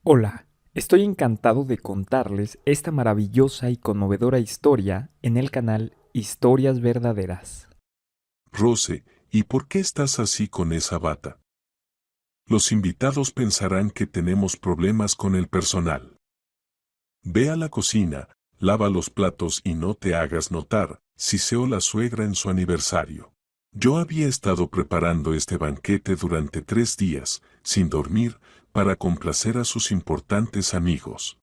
Hola, estoy encantado de contarles esta maravillosa y conmovedora historia en el canal Historias Verdaderas. Rose, ¿y por qué estás así con esa bata? Los invitados pensarán que tenemos problemas con el personal. Ve a la cocina, lava los platos y no te hagas notar, siseó la suegra en su aniversario. Yo había estado preparando este banquete durante 3 días, sin dormir, para complacer a sus importantes amigos.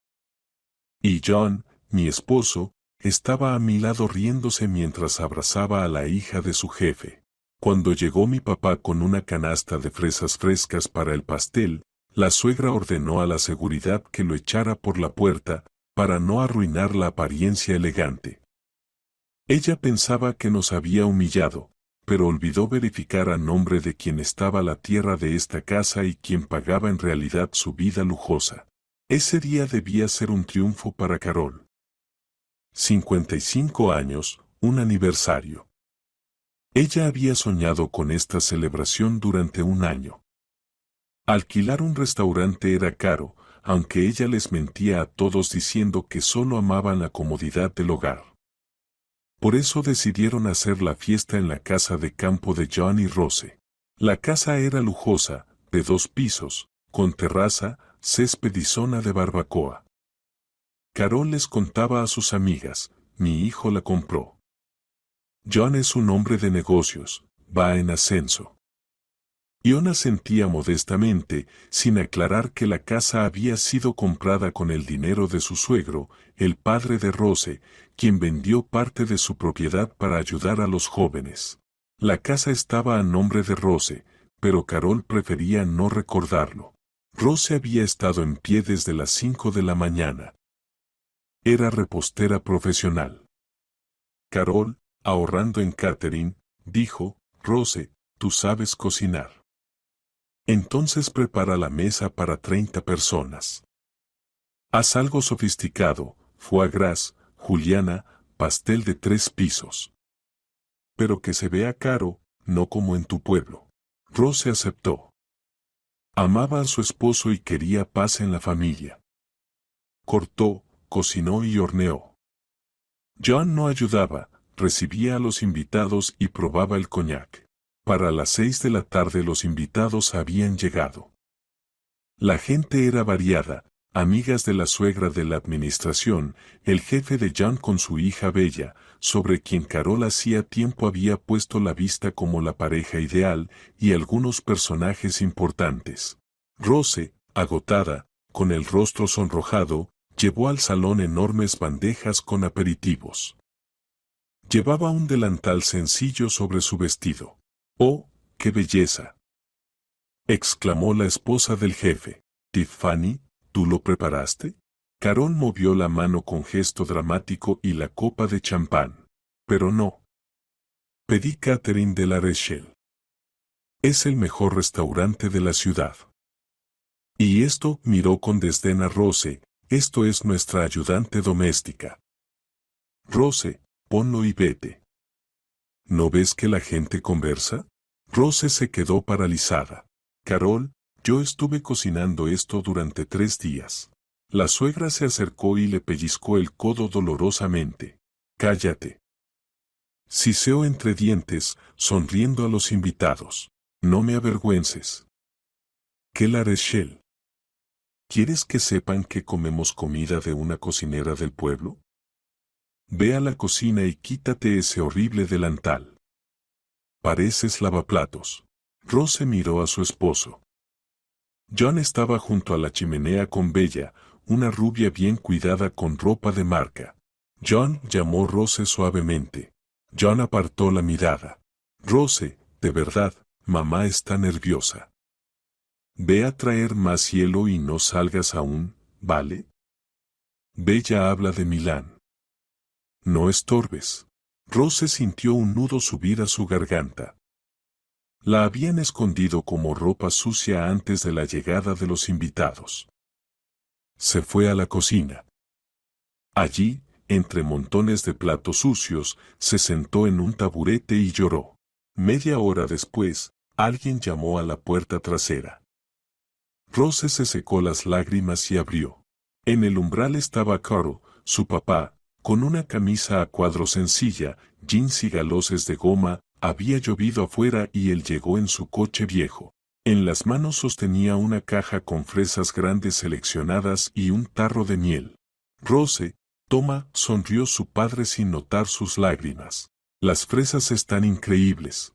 Y John, mi esposo, estaba a mi lado riéndose mientras abrazaba a la hija de su jefe. Cuando llegó mi papá con una canasta de fresas frescas para el pastel, la suegra ordenó a la seguridad que lo echara por la puerta, para no arruinar la apariencia elegante. Ella pensaba que nos había humillado, pero olvidó verificar a nombre de quien estaba la tierra de esta casa y quien pagaba en realidad su vida lujosa. Ese día debía ser un triunfo para Carol. 55 años, un aniversario. Ella había soñado con esta celebración durante un año. Alquilar un restaurante era caro, aunque ella les mentía a todos diciendo que solo amaban la comodidad del hogar. Por eso decidieron hacer la fiesta en la casa de campo de John y Rose. La casa era lujosa, de 2 pisos, con terraza, césped y zona de barbacoa. Carol les contaba a sus amigas, mi hijo la compró. John es un hombre de negocios, va en ascenso. Iona sentía modestamente, sin aclarar que la casa había sido comprada con el dinero de su suegro, el padre de Rose, quien vendió parte de su propiedad para ayudar a los jóvenes. La casa estaba a nombre de Rose, pero Carol prefería no recordarlo. Rose había estado en pie desde las 5 de la mañana. Era repostera profesional. Carol, ahorrando en catering, dijo, Rose, tú sabes cocinar. Entonces prepara la mesa para 30 personas. Haz algo sofisticado, foie gras, juliana, pastel de 3 pisos. Pero que se vea caro, no como en tu pueblo. Rose aceptó. Amaba a su esposo y quería paz en la familia. Cortó, cocinó y horneó. John no ayudaba, recibía a los invitados y probaba el coñac. Para las 6 de la tarde los invitados habían llegado. La gente era variada, amigas de la suegra de la administración, el jefe de John con su hija Bella, sobre quien Carol hacía tiempo había puesto la vista como la pareja ideal, y algunos personajes importantes. Rose, agotada, con el rostro sonrojado, llevó al salón enormes bandejas con aperitivos. Llevaba un delantal sencillo sobre su vestido. ¡Oh, qué belleza! Exclamó la esposa del jefe. Tiffany, ¿tú lo preparaste? Carol movió la mano con gesto dramático y la copa de champán. Pero no. Pedí catering de la Rachel. Es el mejor restaurante de la ciudad. Y esto, miró con desdén a Rose, esto es nuestra ayudante doméstica. Rose, ponlo y vete. ¿No ves que la gente conversa? Rose se quedó paralizada. Carol, yo estuve cocinando esto durante 3 días. La suegra se acercó y le pellizcó el codo dolorosamente. Cállate. Siseó entre dientes, sonriendo a los invitados. No me avergüences. ¿Qué la Rachel? ¿Quieres que sepan que comemos comida de una cocinera del pueblo? Ve a la cocina y quítate ese horrible delantal. Pareces lavaplatos. Rose miró a su esposo. John estaba junto a la chimenea con Bella, una rubia bien cuidada con ropa de marca. John llamó Rose suavemente. John apartó la mirada. Rose, de verdad, mamá está nerviosa. Ve a traer más hielo y no salgas aún, ¿vale? Bella habla de Milán. No estorbes. Rose sintió un nudo subir a su garganta. La habían escondido como ropa sucia antes de la llegada de los invitados. Se fue a la cocina. Allí, entre montones de platos sucios, se sentó en un taburete y lloró. Media hora después, alguien llamó a la puerta trasera. Rose se secó las lágrimas y abrió. En el umbral estaba Carl, su papá, con una camisa a cuadros sencilla, jeans y galones de goma. Había llovido afuera y él llegó en su coche viejo. En las manos sostenía una caja con fresas grandes seleccionadas y un tarro de miel. Rose, toma, sonrió su padre sin notar sus lágrimas. Las fresas están increíbles.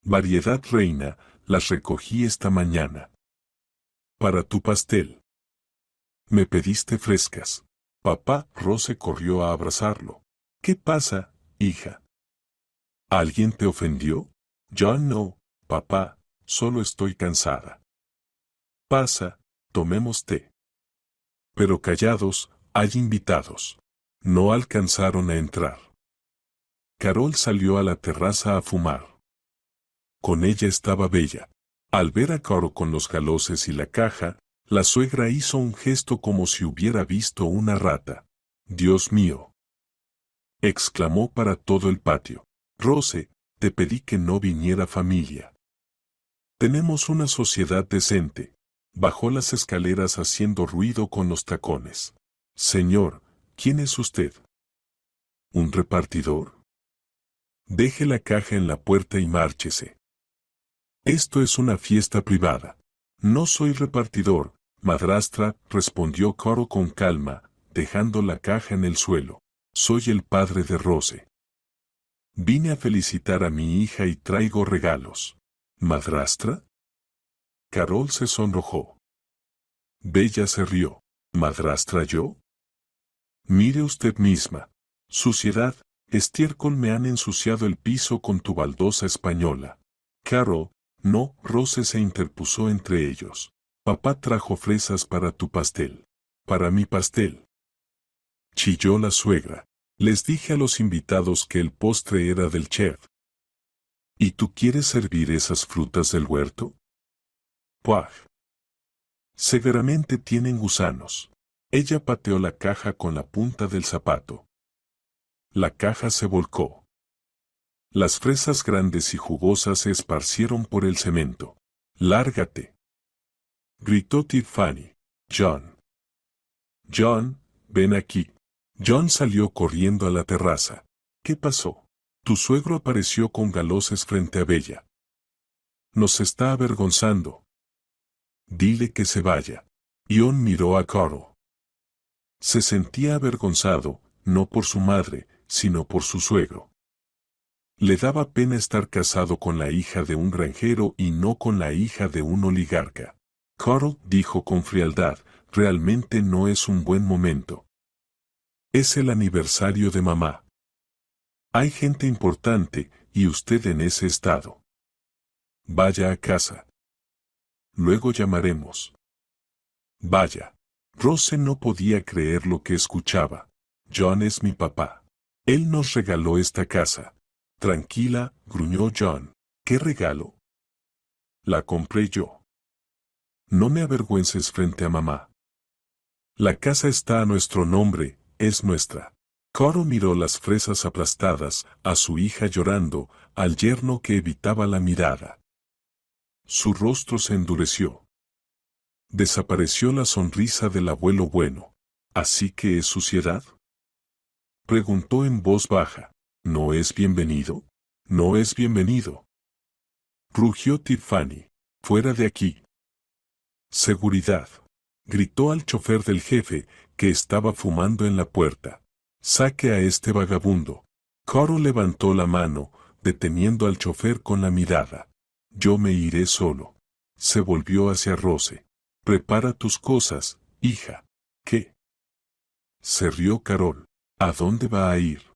Variedad reina, las recogí esta mañana. Para tu pastel. Me pediste frescas. Papá, Rose corrió a abrazarlo. ¿Qué pasa, hija? ¿Alguien te ofendió? Yo no, papá, solo estoy cansada. Pasa, tomemos té. Pero callados, hay invitados. No alcanzaron a entrar. Carol salió a la terraza a fumar. Con ella estaba Bella. Al ver a Caro con los galones y la caja, la suegra hizo un gesto como si hubiera visto una rata. Dios mío, exclamó para todo el patio. Rose, te pedí que no viniera familia. Tenemos una sociedad decente. Bajó las escaleras haciendo ruido con los tacones. Señor, ¿quién es usted? ¿Un repartidor? Deje la caja en la puerta y márchese. Esto es una fiesta privada. No soy repartidor, madrastra, respondió Caro con calma, dejando la caja en el suelo. Soy el padre de Rose. Vine a felicitar a mi hija y traigo regalos. ¿Madrastra? Carol se sonrojó. Bella se rió. ¿Madrastra yo? Mire usted misma. Suciedad, estiércol, me han ensuciado el piso con tu baldosa española. Carol, no, Rose se interpuso entre ellos. Papá trajo fresas para tu pastel. Para mi pastel. Chilló la suegra. Les dije a los invitados que el postre era del chef. ¿Y tú quieres servir esas frutas del huerto? ¡Puaj! Severamente tienen gusanos. Ella pateó la caja con la punta del zapato. La caja se volcó. Las fresas grandes y jugosas se esparcieron por el cemento. ¡Lárgate!, gritó Tiffany. John. John, ven aquí. John salió corriendo a la terraza. ¿Qué pasó? Tu suegro apareció con galones frente a Bella. Nos está avergonzando. Dile que se vaya. John miró a Carol. Se sentía avergonzado, no por su madre, sino por su suegro. Le daba pena estar casado con la hija de un granjero y no con la hija de un oligarca. Carol dijo con frialdad, realmente no es un buen momento. Es el aniversario de mamá. Hay gente importante, y usted en ese estado. Vaya a casa. Luego llamaremos. Vaya. Rose no podía creer lo que escuchaba. John es mi papá. Él nos regaló esta casa. Tranquila, gruñó John. ¿Qué regalo? La compré yo. No me avergüences frente a mamá. La casa está a nuestro nombre, es nuestra. Coro miró las fresas aplastadas, a su hija llorando, al yerno que evitaba la mirada. Su rostro se endureció. Desapareció la sonrisa del abuelo bueno. ¿Así que es suciedad? Preguntó en voz baja. ¿No es bienvenido? No es bienvenido. Rugió Tiffany. Fuera de aquí. Seguridad. Gritó al chofer del jefe, que estaba fumando en la puerta. Saque a este vagabundo. Coro levantó la mano, deteniendo al chofer con la mirada. Yo me iré solo. Se volvió hacia Rose. Prepara tus cosas, hija. ¿Qué? Se rió Carol. ¿A dónde va a ir?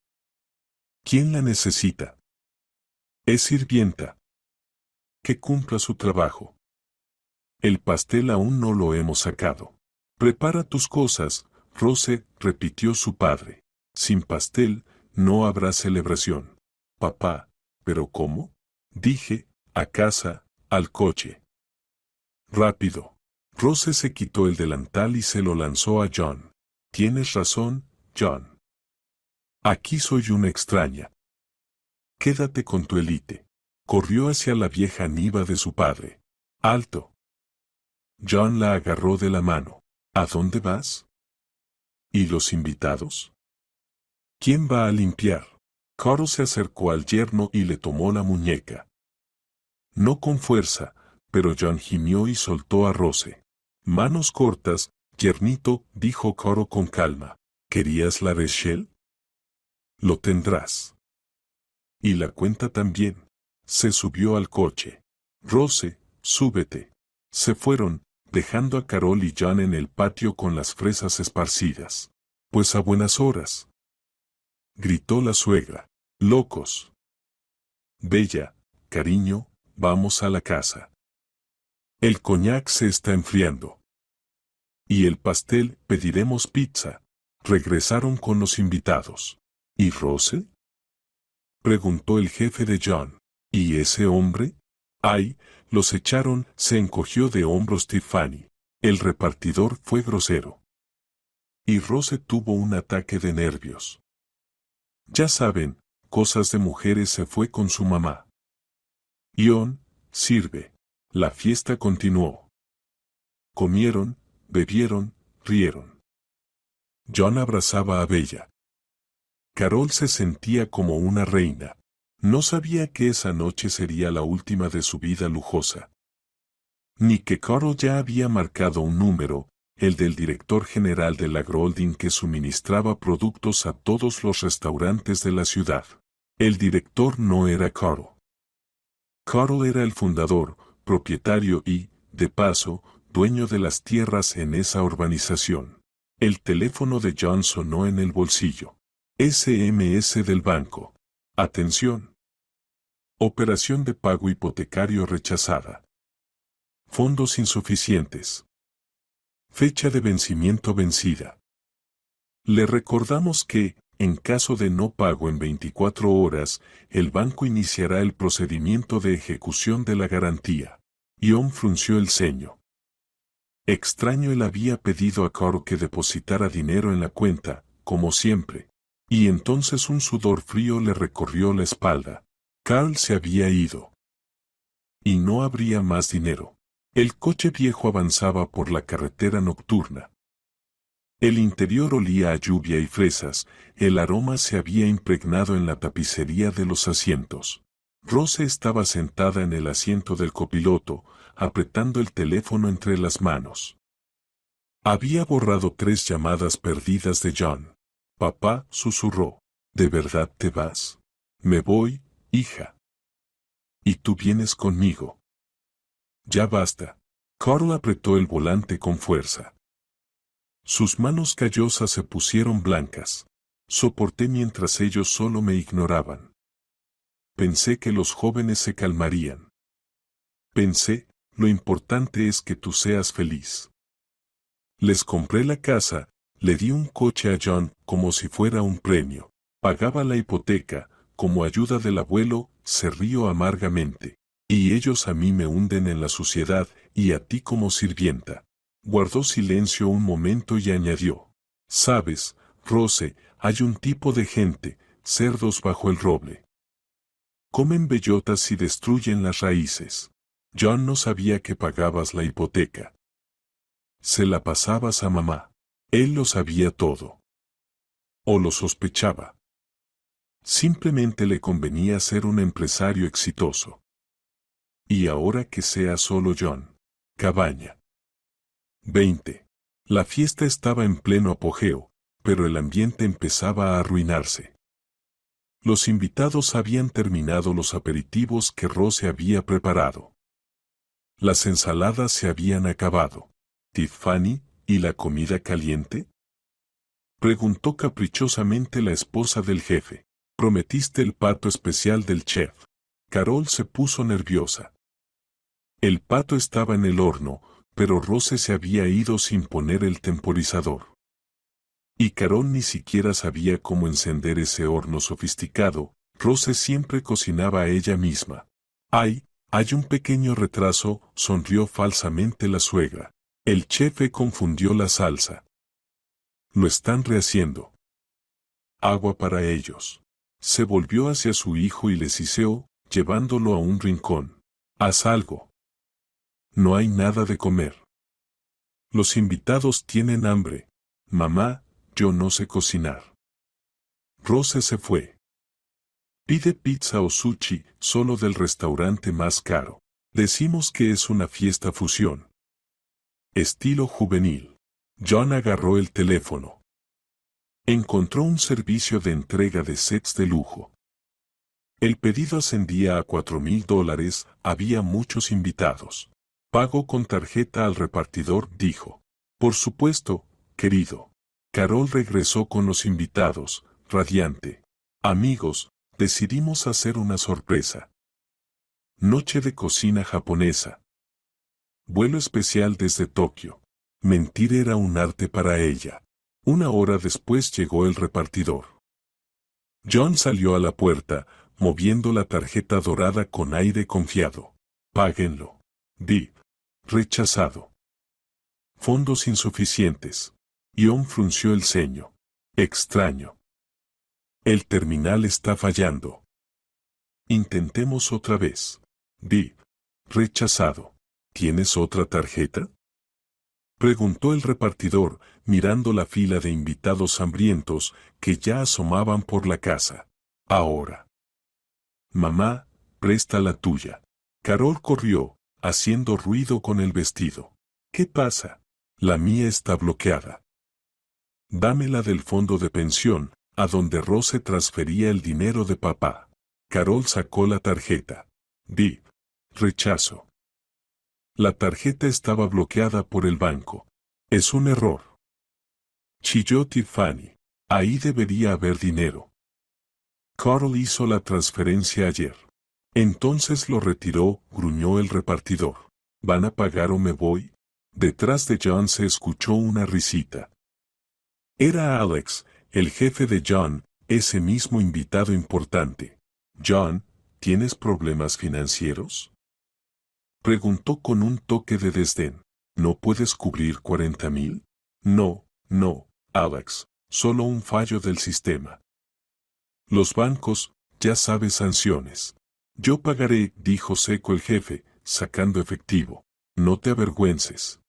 ¿Quién la necesita? Es sirvienta. Que cumpla su trabajo. El pastel aún no lo hemos sacado. Prepara tus cosas, Rose, repitió su padre. Sin pastel, no habrá celebración. Papá, ¿pero cómo? Dije, a casa, al coche. Rápido. Rose se quitó el delantal y se lo lanzó a John. Tienes razón, John. Aquí soy una extraña. Quédate con tu élite. Corrió hacia la vieja niva de su padre. Alto. John la agarró de la mano. ¿A dónde vas? ¿Y los invitados? ¿Quién va a limpiar? Carl se acercó al yerno y le tomó la muñeca. No con fuerza, pero John gimió y soltó a Rose. Manos cortas, yernito, dijo Carl con calma. ¿Querías la Rachel? Lo tendrás. Y la cuenta también. Se subió al coche. Rose, súbete. Se fueron, dejando a Carol y John en el patio con las fresas esparcidas. Pues a buenas horas, gritó la suegra. Locos. Bella, cariño, vamos a la casa. El coñac se está enfriando. Y el pastel, pediremos pizza. Regresaron con los invitados. ¿Y Rose? Preguntó el jefe de John. ¿Y ese hombre? Ay, los echaron, se encogió de hombros Tiffany. El repartidor fue grosero. Y Rose tuvo un ataque de nervios. Ya saben, cosas de mujeres, se fue con su mamá. Ion, sirve. La fiesta continuó. Comieron, bebieron, rieron. John abrazaba a Bella. Carol se sentía como una reina. No sabía que esa noche sería la última de su vida lujosa. Ni que Carol ya había marcado un número, el del director general de la Grolding, que suministraba productos a todos los restaurantes de la ciudad. El director no era Carl. Carl era el fundador, propietario y, de paso, dueño de las tierras en esa urbanización. El teléfono de John sonó en el bolsillo. SMS del banco. Atención. Operación de pago hipotecario rechazada. Fondos insuficientes. Fecha de vencimiento vencida. Le recordamos que, en caso de no pago en 24 horas, el banco iniciará el procedimiento de ejecución de la garantía. Ion frunció el ceño. Extraño, él había pedido a Carl que depositara dinero en la cuenta, como siempre. Y entonces un sudor frío le recorrió la espalda. Carl se había ido. Y no habría más dinero. El coche viejo avanzaba por la carretera nocturna. El interior olía a lluvia y fresas, el aroma se había impregnado en la tapicería de los asientos. Rose estaba sentada en el asiento del copiloto, apretando el teléfono entre las manos. Había borrado 3 llamadas perdidas de John. Papá, susurró. ¿De verdad te vas? Me voy, hija. Y tú vienes conmigo. Ya basta. Carl apretó el volante con fuerza. Sus manos callosas se pusieron blancas. Soporté mientras ellos solo me ignoraban. Pensé que los jóvenes se calmarían. Pensé, lo importante es que tú seas feliz. Les compré la casa, le di un coche a John como si fuera un premio. Pagaba la hipoteca, como ayuda del abuelo, se rió amargamente. Y ellos a mí me hunden en la suciedad, y a ti como sirvienta. Guardó silencio un momento y añadió. Sabes, Rose, hay un tipo de gente, cerdos bajo el roble. Comen bellotas y destruyen las raíces. John no sabía que pagabas la hipoteca. Se la pasabas a mamá. Él lo sabía todo. O lo sospechaba. Simplemente le convenía ser un empresario exitoso. Y ahora que sea solo John. Cabaña. 20. La fiesta estaba en pleno apogeo, pero el ambiente empezaba a arruinarse. Los invitados habían terminado los aperitivos que Rose había preparado. Las ensaladas se habían acabado. ¿Tiffany, y la comida caliente? Preguntó caprichosamente la esposa del jefe. Prometiste el pato especial del chef. Carol se puso nerviosa. El pato estaba en el horno, pero Rose se había ido sin poner el temporizador. Y Carol ni siquiera sabía cómo encender ese horno sofisticado. Rose siempre cocinaba ella misma. ¡Ay! Hay un pequeño retraso, sonrió falsamente la suegra. El chefe confundió la salsa. Lo están rehaciendo. Agua para ellos. Se volvió hacia su hijo y le siseó, llevándolo a un rincón. Haz algo. No hay nada de comer. Los invitados tienen hambre. Mamá, yo no sé cocinar. Rose se fue. Pide pizza o sushi, solo del restaurante más caro. Decimos que es una fiesta fusión. Estilo juvenil. John agarró el teléfono. Encontró un servicio de entrega de sets de lujo. El pedido ascendía a $4,000, había muchos invitados. Pago con tarjeta al repartidor, dijo. Por supuesto, querido. Carol regresó con los invitados, radiante. Amigos, decidimos hacer una sorpresa. Noche de cocina japonesa. Vuelo especial desde Tokio. Mentir era un arte para ella. 1 hora después llegó el repartidor. John salió a la puerta, moviendo la tarjeta dorada con aire confiado. Páguenlo. Di. Rechazado. Fondos insuficientes. Ion frunció el ceño. Extraño. El terminal está fallando. Intentemos otra vez. Di. Rechazado. ¿Tienes otra tarjeta? Preguntó el repartidor, mirando la fila de invitados hambrientos que ya asomaban por la casa. Ahora. Mamá, presta la tuya. Carol corrió, haciendo ruido con el vestido. ¿Qué pasa? La mía está bloqueada. Dámela del fondo de pensión, a donde Rose transfería el dinero de papá. Carol sacó la tarjeta. Di. Rechazo. La tarjeta estaba bloqueada por el banco. Es un error. Chilló Tiffany. Ahí debería haber dinero. Carl hizo la transferencia ayer. Entonces lo retiró, gruñó el repartidor. ¿Van a pagar o me voy? Detrás de John se escuchó una risita. Era Alex, el jefe de John, ese mismo invitado importante. John, ¿tienes problemas financieros? Preguntó con un toque de desdén. ¿No puedes cubrir 40,000? No, Alex, solo un fallo del sistema. Los bancos, ya sabes, sanciones. Yo pagaré, dijo seco el jefe, sacando efectivo. No te avergüences.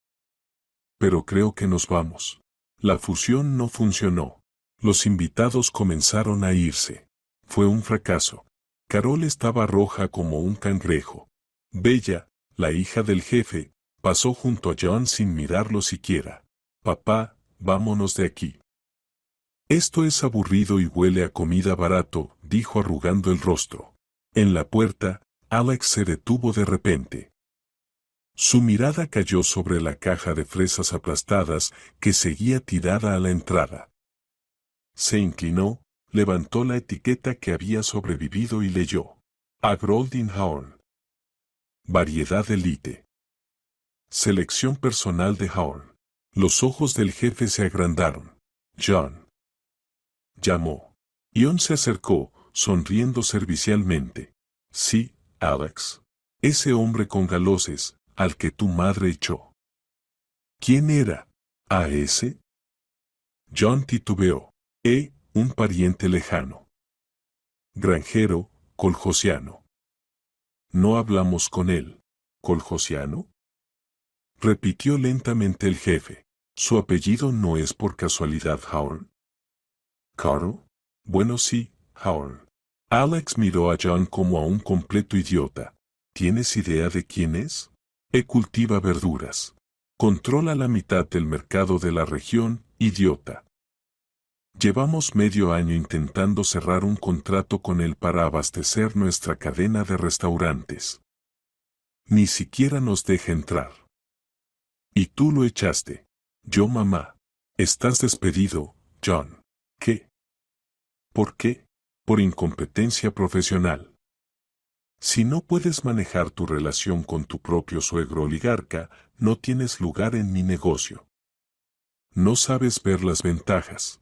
Pero creo que nos vamos. La fusión no funcionó. Los invitados comenzaron a irse. Fue un fracaso. Carol estaba roja como un cangrejo. Bella, la hija del jefe, pasó junto a John sin mirarlo siquiera. Papá, vámonos de aquí. Esto es aburrido y huele a comida barato, dijo arrugando el rostro. En la puerta, Alex se detuvo de repente. Su mirada cayó sobre la caja de fresas aplastadas que seguía tirada a la entrada. Se inclinó, levantó la etiqueta que había sobrevivido y leyó. A Golden Horn. Variedad elite. Selección personal de Horn. Los ojos del jefe se agrandaron. John. Llamó. Ion se acercó, sonriendo servicialmente. Sí, Alex. Ese hombre con galoces, al que tu madre echó. ¿Quién era? ¿A ese? John titubeó. Un pariente lejano. Granjero, coljosiano. No hablamos con él. ¿Coljosiano? Repitió lentamente el jefe. ¿Su apellido no es por casualidad Horn? ¿Carl? Bueno, sí, Horn. Alex miró a John como a un completo idiota. ¿Tienes idea de quién es? Cultiva verduras. Controla la mitad del mercado de la región, idiota. Llevamos medio año intentando cerrar un contrato con él para abastecer nuestra cadena de restaurantes. Ni siquiera nos deja entrar. Y tú lo echaste. Yo, mamá. Estás despedido, John. ¿Qué? ¿Por qué? Por incompetencia profesional. Si no puedes manejar tu relación con tu propio suegro oligarca, no tienes lugar en mi negocio. No sabes ver las ventajas.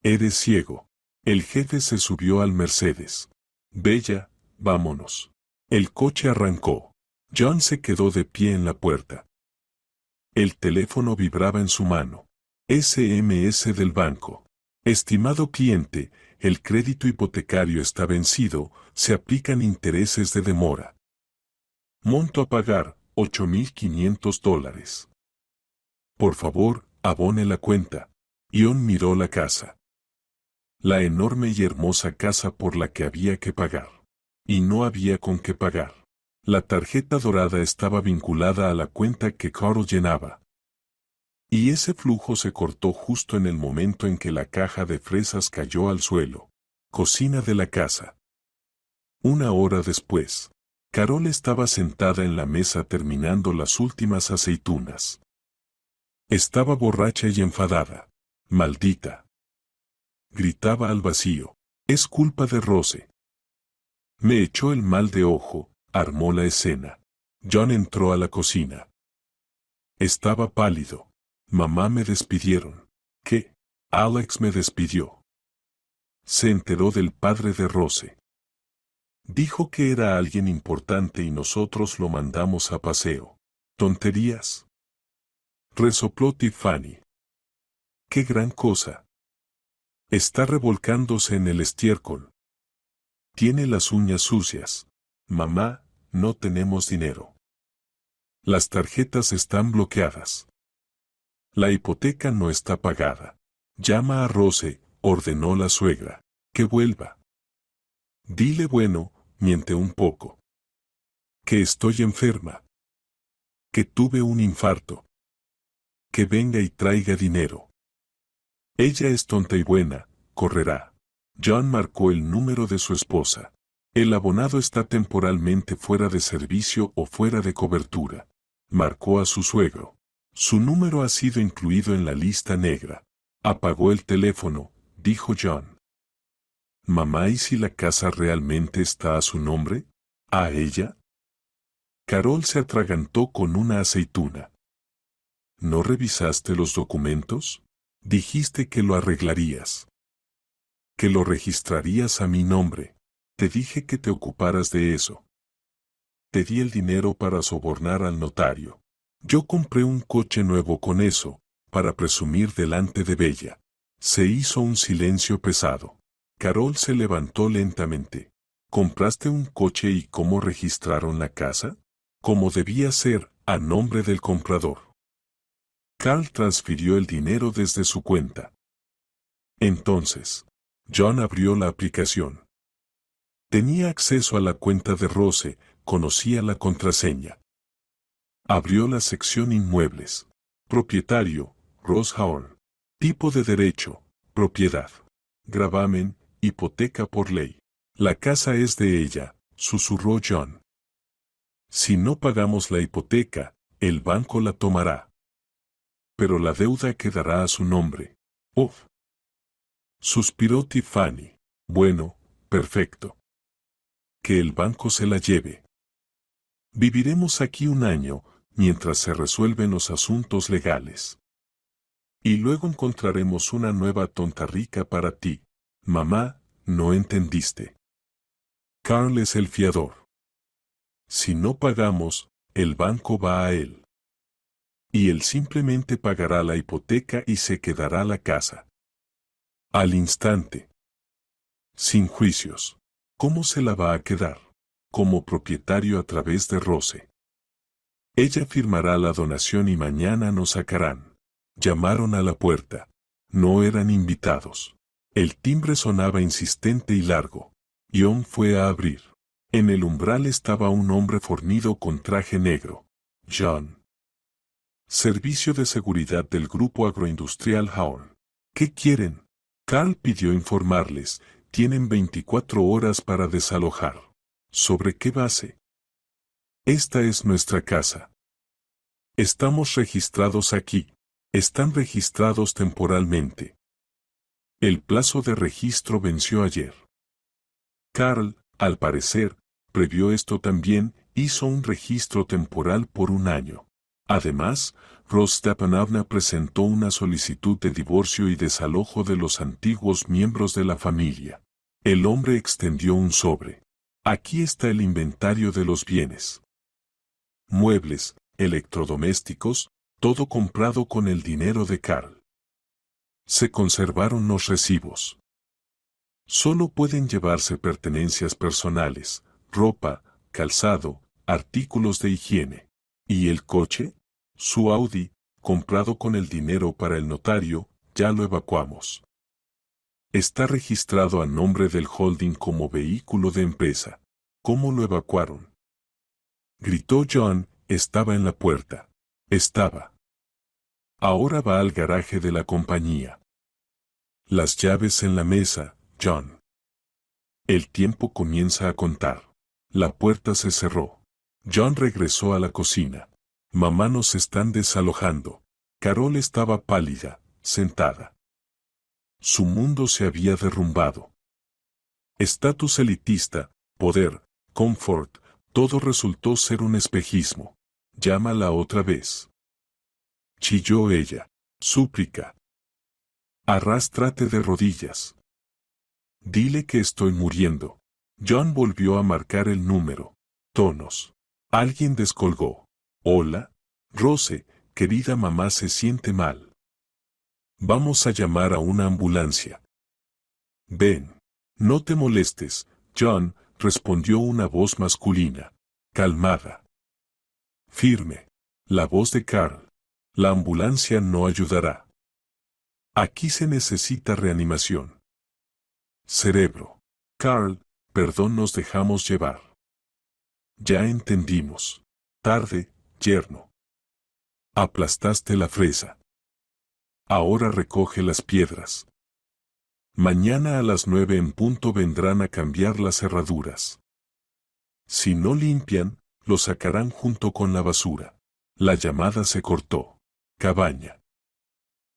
Eres ciego. El jefe se subió al Mercedes. Bella, vámonos. El coche arrancó. John se quedó de pie en la puerta. El teléfono vibraba en su mano. SMS del banco. Estimado cliente, el crédito hipotecario está vencido, se aplican intereses de demora. Monto a pagar, $8,500. Por favor, abone la cuenta. Ion miró la casa. La enorme y hermosa casa por la que había que pagar. Y no había con qué pagar. La tarjeta dorada estaba vinculada a la cuenta que Carl llenaba. Y ese flujo se cortó justo en el momento en que la caja de fresas cayó al suelo. Cocina de la casa. Una hora después, Carol estaba sentada en la mesa terminando las últimas aceitunas. Estaba borracha y enfadada. Maldita. Gritaba al vacío. Es culpa de Rose. Me echó el mal de ojo, armó la escena. John entró a la cocina. Estaba pálido. Mamá me despidieron. ¿Qué? Alex me despidió. Se enteró del padre de Rose. Dijo que era alguien importante y nosotros lo mandamos a paseo. ¿Tonterías? Resopló Tiffany. ¡Qué gran cosa! Está revolcándose en el estiércol. Tiene las uñas sucias. Mamá, no tenemos dinero. Las tarjetas están bloqueadas. La hipoteca no está pagada. Llama a Rose, ordenó la suegra. Que vuelva. Dile bueno, miente un poco. Que estoy enferma. Que tuve un infarto. Que venga y traiga dinero. Ella es tonta y buena, correrá. John marcó el número de su esposa. El abonado está temporalmente fuera de servicio o fuera de cobertura. Marcó a su suegro. Su número ha sido incluido en la lista negra. Apagó el teléfono, dijo John. Mamá, ¿y si la casa realmente está a su nombre? ¿A ella? Carol se atragantó con una aceituna. ¿No revisaste los documentos? Dijiste que lo arreglarías. Que lo registrarías a mi nombre. Te dije que te ocuparas de eso. Te di el dinero para sobornar al notario. Yo compré un coche nuevo con eso, para presumir delante de Bella. Se hizo un silencio pesado. Carol se levantó lentamente. ¿Compraste un coche y cómo registraron la casa? Como debía ser, a nombre del comprador. Carl transfirió el dinero desde su cuenta. Entonces, John abrió la aplicación. Tenía acceso a la cuenta de Rose, conocía la contraseña. Abrió la sección inmuebles. Propietario, Rose Hall. Tipo de derecho, propiedad. Gravamen, hipoteca por ley. La casa es de ella, susurró John. Si no pagamos la hipoteca, el banco la tomará. Pero la deuda quedará a su nombre. Uf. Suspiró Tiffany. Bueno, perfecto. Que el banco se la lleve. Viviremos aquí un año, mientras se resuelven los asuntos legales. Y luego encontraremos una nueva tonta rica para ti. Mamá, no entendiste. Carl es el fiador. Si no pagamos, el banco va a él. Y él simplemente pagará la hipoteca y se quedará la casa. Al instante. Sin juicios. ¿Cómo se la va a quedar? Como propietario a través de Rose. Ella firmará la donación y mañana nos sacarán. Llamaron a la puerta. No eran invitados. El timbre sonaba insistente y largo. Ion fue a abrir. En el umbral estaba un hombre fornido con traje negro. John. Servicio de seguridad del grupo agroindustrial Hall. ¿Qué quieren? Carl pidió informarles. Tienen 24 horas para desalojar. ¿Sobre qué base? Esta es nuestra casa. Estamos registrados aquí. Están registrados temporalmente. El plazo de registro venció ayer. Carl, al parecer, previó esto también, hizo un registro temporal por un año. Además, Rose Stepanovna presentó una solicitud de divorcio y desalojo de los antiguos miembros de la familia. El hombre extendió un sobre. Aquí está el inventario de los bienes. Muebles, electrodomésticos, todo comprado con el dinero de Carl. Se conservaron los recibos. Solo pueden llevarse pertenencias personales, ropa, calzado, artículos de higiene. ¿Y el coche? Su Audi, comprado con el dinero para el notario, ya lo evacuamos. Está registrado a nombre del holding como vehículo de empresa. ¿Cómo lo evacuaron? Gritó John, estaba en la puerta. Estaba. Ahora va al garaje de la compañía. Las llaves en la mesa, John. El tiempo comienza a contar. La puerta se cerró. John regresó a la cocina. Mamá, nos están desalojando. Carol estaba pálida, sentada. Su mundo se había derrumbado. Estatus elitista, poder, confort, todo resultó ser un espejismo. Llámala otra vez. Chilló ella. Súplica. Arrástrate de rodillas. Dile que estoy muriendo. John volvió a marcar el número. Tonos. Alguien descolgó. Hola. Rose, querida mamá se siente mal. Vamos a llamar a una ambulancia. Ven. No te molestes, John, respondió una voz masculina. Calmada. Firme. La voz de Carl. La ambulancia no ayudará. Aquí se necesita reanimación. Cerebro. Carl, perdón, nos dejamos llevar. Ya entendimos. Tarde, yerno. Aplastaste la fresa. Ahora recoge las piedras. Mañana a las 9 en punto vendrán a cambiar las cerraduras. Si no limpian, lo sacarán junto con la basura. La llamada se cortó. Cabaña.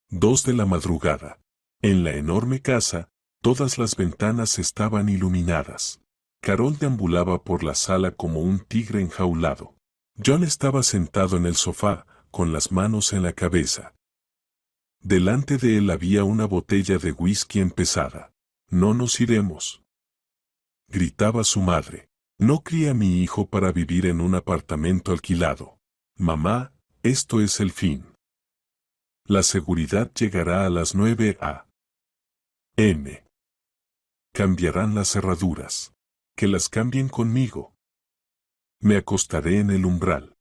2 de la madrugada. En la enorme casa, todas las ventanas estaban iluminadas. Carol deambulaba por la sala como un tigre enjaulado. John estaba sentado en el sofá, con las manos en la cabeza. Delante de él había una botella de whisky empezada. No nos iremos. Gritaba su madre. No cría a mi hijo para vivir en un apartamento alquilado. Mamá, esto es el fin. La seguridad llegará a las 9 a.m. Cambiarán las cerraduras. Que las cambien conmigo. Me acostaré en el umbral.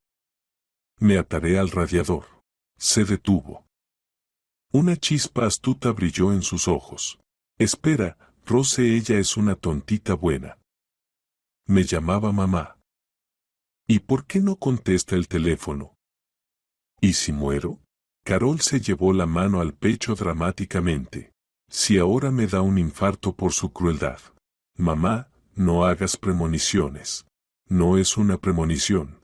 Me ataré al radiador. Se detuvo. Una chispa astuta brilló en sus ojos. Espera, Rose, ella es una tontita buena. Me llamaba mamá. ¿Y por qué no contesta el teléfono? ¿Y si muero? Carol se llevó la mano al pecho dramáticamente. Si ahora me da un infarto por su crueldad. Mamá, no hagas premoniciones. No es una premonición.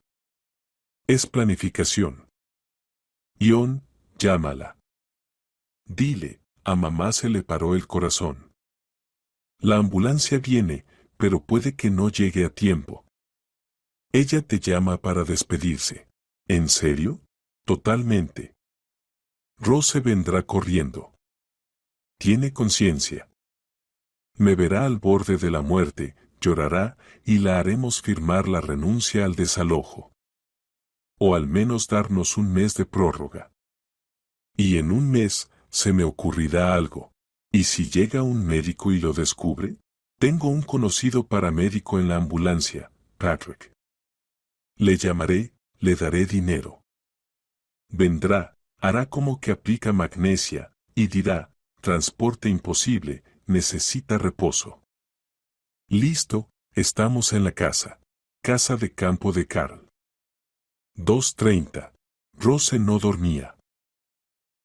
Es planificación. Ion, llámala. Dile, a mamá se le paró el corazón. La ambulancia viene, pero puede que no llegue a tiempo. Ella te llama para despedirse. ¿En serio? Totalmente. Rose vendrá corriendo. Tiene conciencia. Me verá al borde de la muerte, llorará, y la haremos firmar la renuncia al desalojo. O al menos darnos un mes de prórroga. Y en un mes, se me ocurrirá algo. ¿Y si llega un médico y lo descubre? Tengo un conocido paramédico en la ambulancia, Patrick. Le llamaré, le daré dinero. Vendrá, hará como que aplica magnesia, y dirá, transporte imposible, necesita reposo. Listo, estamos en la casa. Casa de campo de Carl. 2:30. Rose no dormía.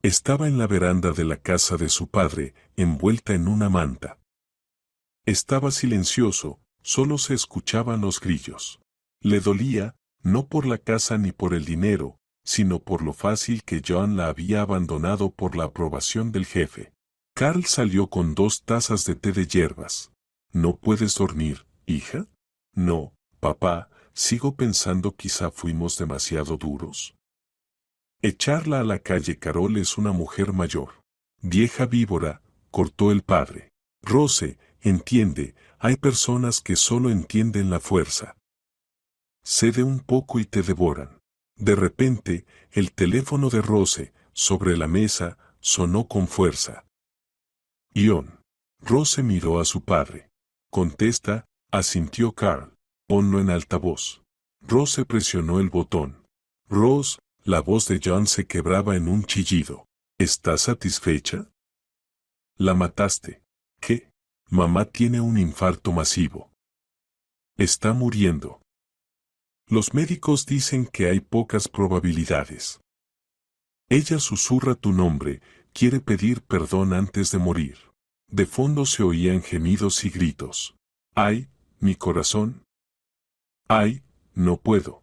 Estaba en la veranda de la casa de su padre, envuelta en una manta. Estaba silencioso, solo se escuchaban los grillos. Le dolía, no por la casa ni por el dinero, sino por lo fácil que John la había abandonado por la aprobación del jefe. Carl salió con 2 tazas de té de hierbas. ¿No puedes dormir, hija? No, papá, sigo pensando quizá fuimos demasiado duros. Echarla a la calle. Carol es una mujer mayor. Vieja víbora, cortó el padre. Rose, entiende, hay personas que solo entienden la fuerza. Cede un poco y te devoran. De repente, el teléfono de Rose, sobre la mesa, sonó con fuerza. Ion. Rose miró a su padre. Contesta, asintió Carl. Ponlo en altavoz. Rose presionó el botón. Rose, La voz de John se quebraba en un chillido. ¿Estás satisfecha? La mataste. ¿Qué? Mamá tiene un infarto masivo. Está muriendo. Los médicos dicen que hay pocas probabilidades. Ella susurra tu nombre, quiere pedir perdón antes de morir. De fondo se oían gemidos y gritos. ¡Ay, mi corazón! ¡Ay, no puedo!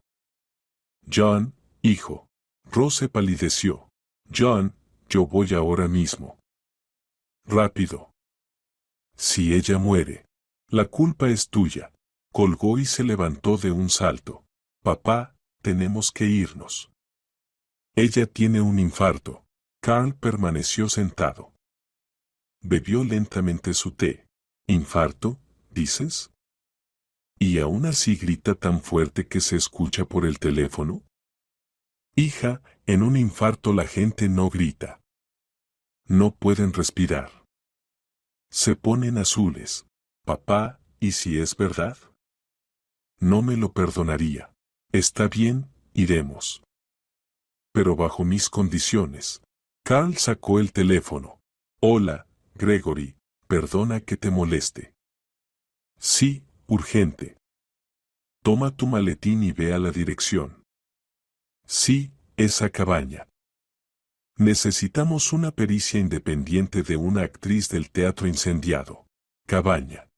John, hijo. Rose palideció. John, yo voy ahora mismo. Rápido. Si ella muere, la culpa es tuya. Colgó y se levantó de un salto. Papá, tenemos que irnos. Ella tiene un infarto. Carl permaneció sentado. Bebió lentamente su té. ¿Infarto, dices? ¿Y aún así grita tan fuerte que se escucha por el teléfono? Hija, en un infarto la gente no grita. No pueden respirar. Se ponen azules. Papá, ¿y si es verdad? No me lo perdonaría. Está bien, iremos. Pero bajo mis condiciones. Carl sacó el teléfono. Hola, Gregory, perdona que te moleste. Sí, urgente. Toma tu maletín y ve a la dirección. Sí, esa cabaña. Necesitamos una pericia independiente de una actriz del teatro incendiado. Cabaña.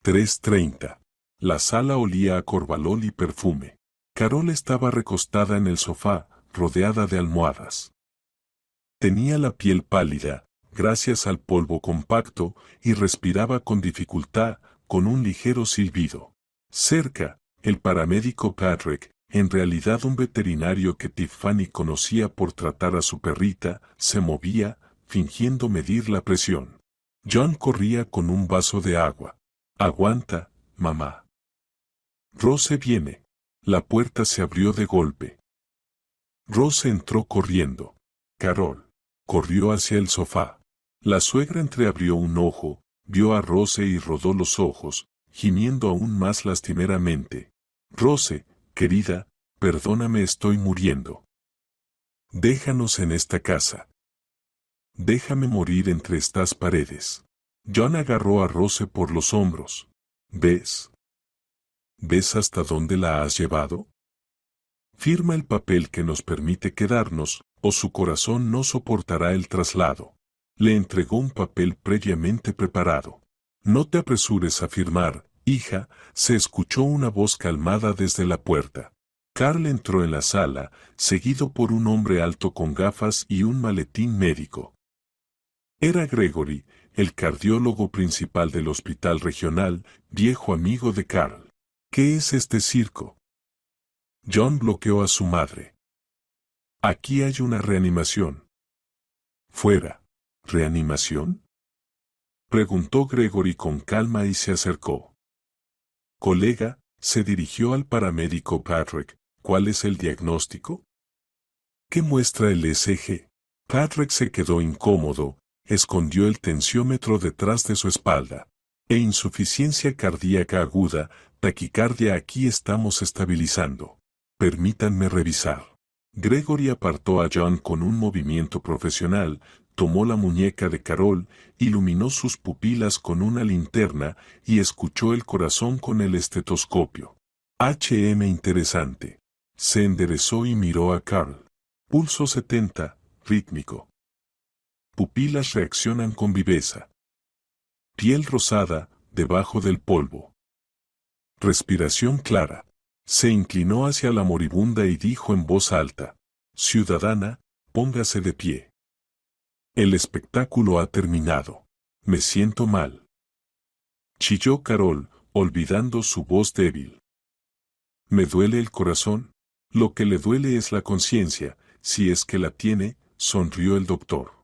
3:30. La sala olía a corvalol y perfume. Carol estaba recostada en el sofá, rodeada de almohadas. Tenía la piel pálida, gracias al polvo compacto, y respiraba con dificultad, con un ligero silbido. Cerca, el paramédico Patrick, en realidad un veterinario que Tiffany conocía por tratar a su perrita, se movía, fingiendo medir la presión. John corría con un vaso de agua. Aguanta, mamá. Rose viene. La puerta se abrió de golpe. Rose entró corriendo. Carol corrió hacia el sofá. La suegra entreabrió un ojo, vio a Rose y rodó los ojos, gimiendo aún más lastimeramente. Rose, querida, perdóname, estoy muriendo. Déjanos en esta casa. Déjame morir entre estas paredes. John agarró a Rose por los hombros. ¿Ves? ¿Ves hasta dónde la has llevado? Firma el papel que nos permite quedarnos, o su corazón no soportará el traslado. Le entregó un papel previamente preparado. No te apresures a firmar, hija, se escuchó una voz calmada desde la puerta. Carl entró en la sala, seguido por un hombre alto con gafas y un maletín médico. Era Gregory, el cardiólogo principal del hospital regional, viejo amigo de Carl. ¿Qué es este circo? John bloqueó a su madre. Aquí hay una reanimación. Fuera. ¿Reanimación? Preguntó Gregory con calma y se acercó. Colega, se dirigió al paramédico Patrick. ¿Cuál es el diagnóstico? ¿Qué muestra el ECG? Patrick se quedó incómodo, escondió el tensiómetro detrás de su espalda. Insuficiencia cardíaca aguda, taquicardia, aquí estamos estabilizando. Permítanme revisar. Gregory apartó a John con un movimiento profesional, tomó la muñeca de Carol, iluminó sus pupilas con una linterna y escuchó el corazón con el estetoscopio. Interesante. Se enderezó y miró a Carl. Pulso 70, rítmico. Pupilas reaccionan con viveza. Piel rosada, debajo del polvo. Respiración clara. Se inclinó hacia la moribunda y dijo en voz alta: Ciudadana, póngase de pie. El espectáculo ha terminado. Me siento mal. Chilló Carol, olvidando su voz débil. ¿Me duele el corazón? Lo que le duele es la conciencia, si es que la tiene, sonrió el doctor.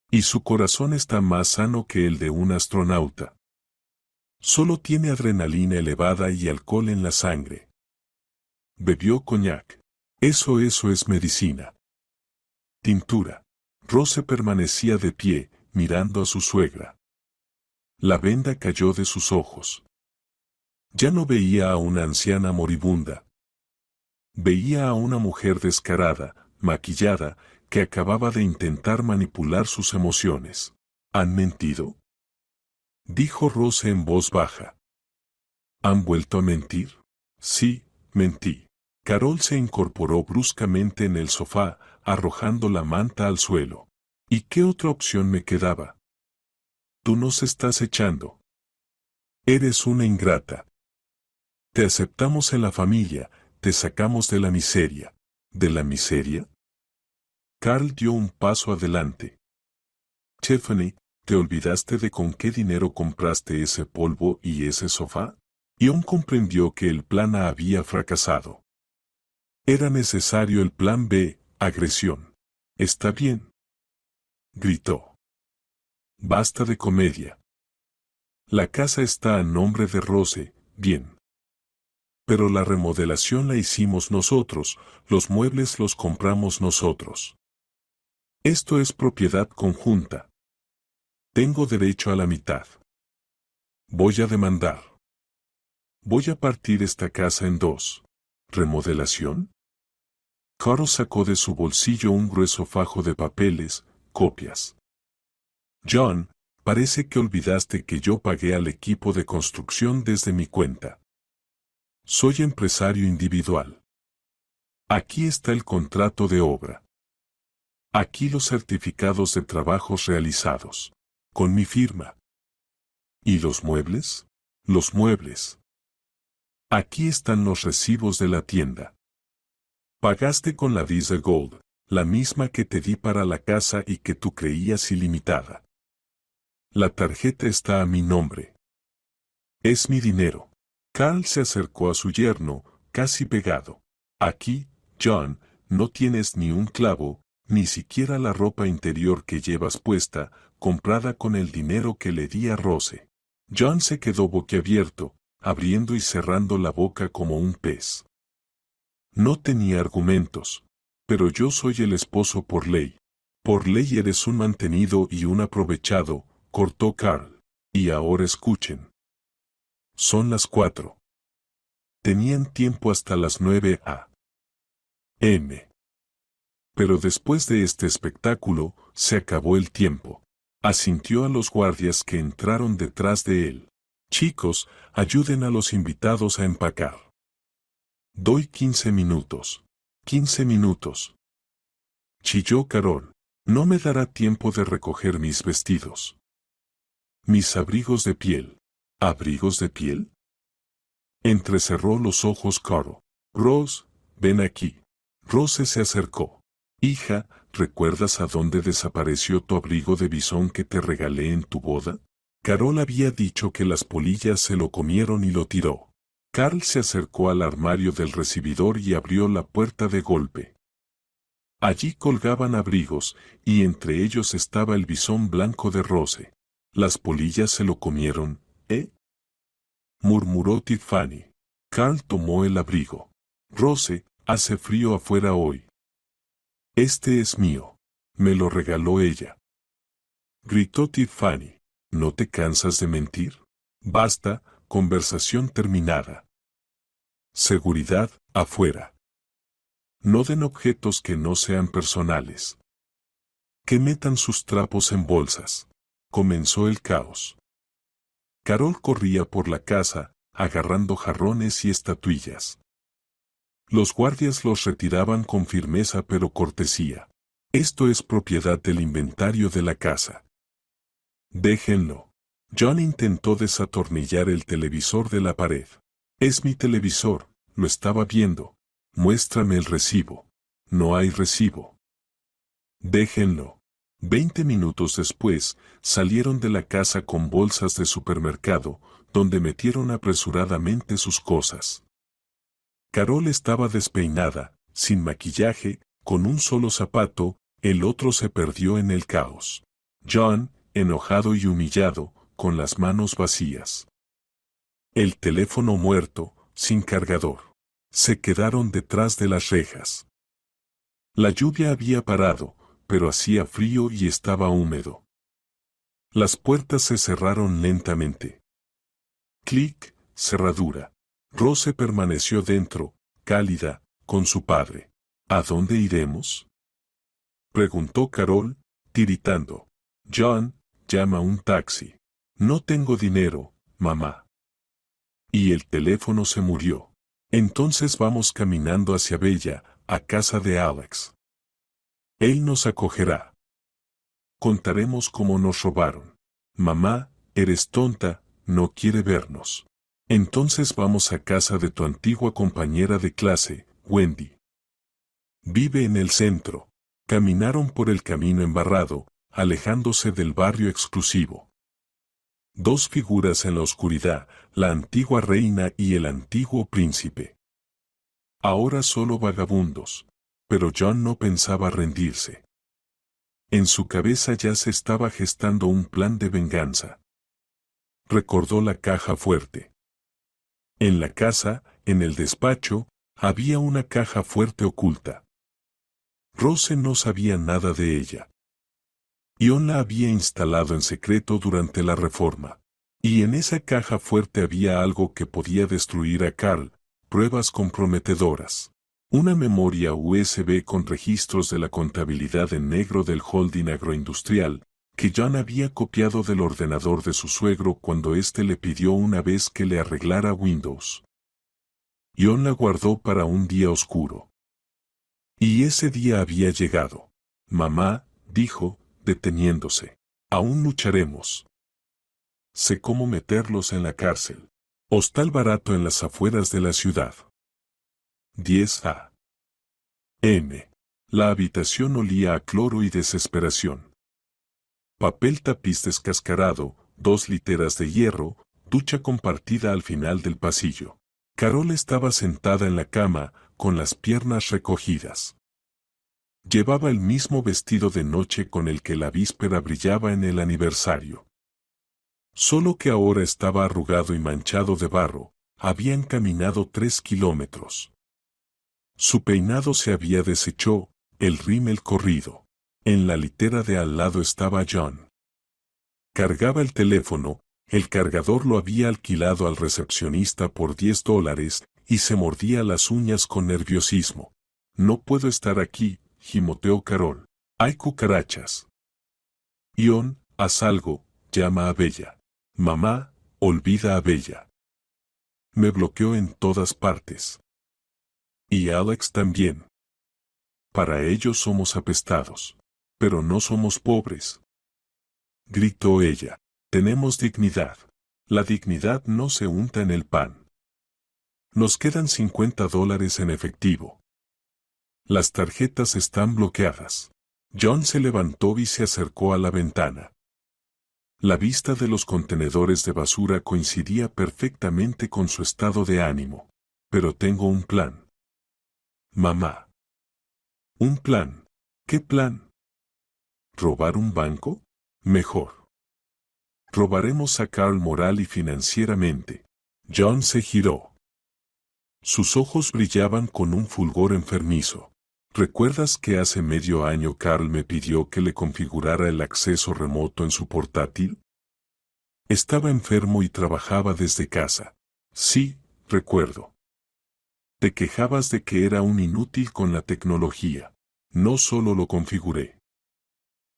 Y su corazón está más sano que el de un astronauta. Solo tiene adrenalina elevada y alcohol en la sangre. Bebió coñac. Eso es medicina. Tintura. Rose permanecía de pie, mirando a su suegra. La venda cayó de sus ojos. Ya no veía a una anciana moribunda. Veía a una mujer descarada, maquillada, que acababa de intentar manipular sus emociones. ¿Han mentido?, dijo Rose en voz baja. ¿Han vuelto a mentir? Sí, mentí. Carol se incorporó bruscamente en el sofá, arrojando la manta al suelo. ¿Y qué otra opción me quedaba? Tú nos estás echando. Eres una ingrata. Te aceptamos en la familia, te sacamos de la miseria. ¿De la miseria? Carl dio un paso adelante. Tiffany, ¿te olvidaste de con qué dinero compraste ese polvo y ese sofá? Ion comprendió que el plan A había fracasado. Era necesario el plan B, agresión. ¿Está bien?, gritó. Basta de comedia. La casa está a nombre de Rose, bien. Pero la remodelación la hicimos nosotros, los muebles los compramos nosotros. Esto es propiedad conjunta. Tengo derecho a la mitad. Voy a demandar. Voy a partir esta casa en dos. ¿Remodelación? Carl sacó de su bolsillo un grueso fajo de papeles, copias. John, parece que olvidaste que yo pagué al equipo de construcción desde mi cuenta. Soy empresario individual. Aquí está el contrato de obra. Aquí los certificados de trabajos realizados. Con mi firma. ¿Y los muebles? Los muebles. Aquí están los recibos de la tienda. Pagaste con la Visa Gold, la misma que te di para la casa y que tú creías ilimitada. La tarjeta está a mi nombre. Es mi dinero. Carl se acercó a su yerno, casi pegado. Aquí, John, no tienes ni un clavo, ni siquiera la ropa interior que llevas puesta, comprada con el dinero que le di a Rose. John se quedó boquiabierto, abriendo y cerrando la boca como un pez. No tenía argumentos. Pero yo soy el esposo por ley. Por ley eres un mantenido y un aprovechado, cortó Carl. Y ahora escuchen. Son las 4. Tenían tiempo hasta las 9 a.m. Pero después de este espectáculo, se acabó el tiempo. Asintió a los guardias que entraron detrás de él. Chicos, ayuden a los invitados a empacar. Doy 15 minutos. 15 minutos. Chilló Carol. No me dará tiempo de recoger mis vestidos. Mis abrigos de piel. ¿Abrigos de piel? Entrecerró los ojos Carol. Rose, ven aquí. Rose se acercó. Hija, ¿recuerdas a dónde desapareció tu abrigo de bisón que te regalé en tu boda? Carol había dicho que las polillas se lo comieron y lo tiró. Carl se acercó al armario del recibidor y abrió la puerta de golpe. Allí colgaban abrigos, y entre ellos estaba el bisón blanco de Rose. Las polillas se lo comieron, ¿eh?, murmuró Tiffany. Carl tomó el abrigo. Rose, hace frío afuera hoy. Este es mío. Me lo regaló ella. Gritó Tiffany. ¿No te cansas de mentir? Basta, conversación terminada. Seguridad, afuera. No den objetos que no sean personales. Que metan sus trapos en bolsas. Comenzó el caos. Carol corría por la casa, agarrando jarrones y estatuillas. Los guardias los retiraban con firmeza pero cortesía. Esto es propiedad del inventario de la casa. Déjenlo. John intentó desatornillar el televisor de la pared. Es mi televisor, lo estaba viendo. Muéstrame el recibo. No hay recibo. Déjenlo. 20 minutos después, salieron de la casa con bolsas de supermercado, donde metieron apresuradamente sus cosas. Carol estaba despeinada, sin maquillaje, con un solo zapato, el otro se perdió en el caos. John, enojado y humillado, con las manos vacías. El teléfono muerto, sin cargador. Se quedaron detrás de las rejas. La lluvia había parado, pero hacía frío y estaba húmedo. Las puertas se cerraron lentamente. Clic, cerradura. Rose permaneció dentro, cálida, con su padre. ¿A dónde iremos?, preguntó Carol, tiritando. John, llama un taxi. No tengo dinero, mamá. Y el teléfono se murió. Entonces vamos caminando hacia Bella, a casa de Alex. Él nos acogerá. Contaremos cómo nos robaron. Mamá, eres tonta, no quiere vernos. Entonces vamos a casa de tu antigua compañera de clase, Wendy. Vive en el centro. Caminaron por el camino embarrado, alejándose del barrio exclusivo. Dos figuras en la oscuridad, la antigua reina y el antiguo príncipe. Ahora solo vagabundos. Pero John no pensaba rendirse. En su cabeza ya se estaba gestando un plan de venganza. Recordó la caja fuerte. En la casa, en el despacho, había una caja fuerte oculta. Rose no sabía nada de ella. Ion la había instalado en secreto durante la reforma. Y en esa caja fuerte había algo que podía destruir a Carl, pruebas comprometedoras. Una memoria USB con registros de la contabilidad en negro del holding agroindustrial, que John había copiado del ordenador de su suegro cuando éste le pidió una vez que le arreglara Windows. Ion la guardó para un día oscuro. Y ese día había llegado. Mamá, dijo, deteniéndose. Aún lucharemos. Sé cómo meterlos en la cárcel. Hostal barato en las afueras de la ciudad. 10 a.m. La habitación olía a cloro y desesperación. Papel tapiz descascarado, 2 literas de hierro, ducha compartida al final del pasillo. Carol estaba sentada en la cama, con las piernas recogidas. Llevaba el mismo vestido de noche con el que la víspera brillaba en el aniversario. Solo que ahora estaba arrugado y manchado de barro. Habían caminado 3 kilómetros. Su peinado se había deshecho, el rímel corrido. En la litera de al lado estaba John. Cargaba el teléfono, el cargador lo había alquilado al recepcionista por $10, y se mordía las uñas con nerviosismo. No puedo estar aquí, gimoteó Carol. Hay cucarachas. Ion, haz algo, llama a Bella. Mamá, olvida a Bella. Me bloqueó en todas partes. Y Alex también. Para ellos somos apestados. Pero no somos pobres. Gritó ella. Tenemos dignidad. La dignidad no se unta en el pan. Nos quedan $50 en efectivo. Las tarjetas están bloqueadas. John se levantó y se acercó a la ventana. La vista de los contenedores de basura coincidía perfectamente con su estado de ánimo. Pero tengo un plan. Mamá. ¿Un plan? ¿Qué plan? ¿Robar un banco? Mejor. Robaremos a Carl moral y financieramente. John se giró. Sus ojos brillaban con un fulgor enfermizo. ¿Recuerdas que hace medio año Carl me pidió que le configurara el acceso remoto en su portátil? Estaba enfermo y trabajaba desde casa. Sí, recuerdo. Te quejabas de que era un inútil con la tecnología. No solo lo configuré.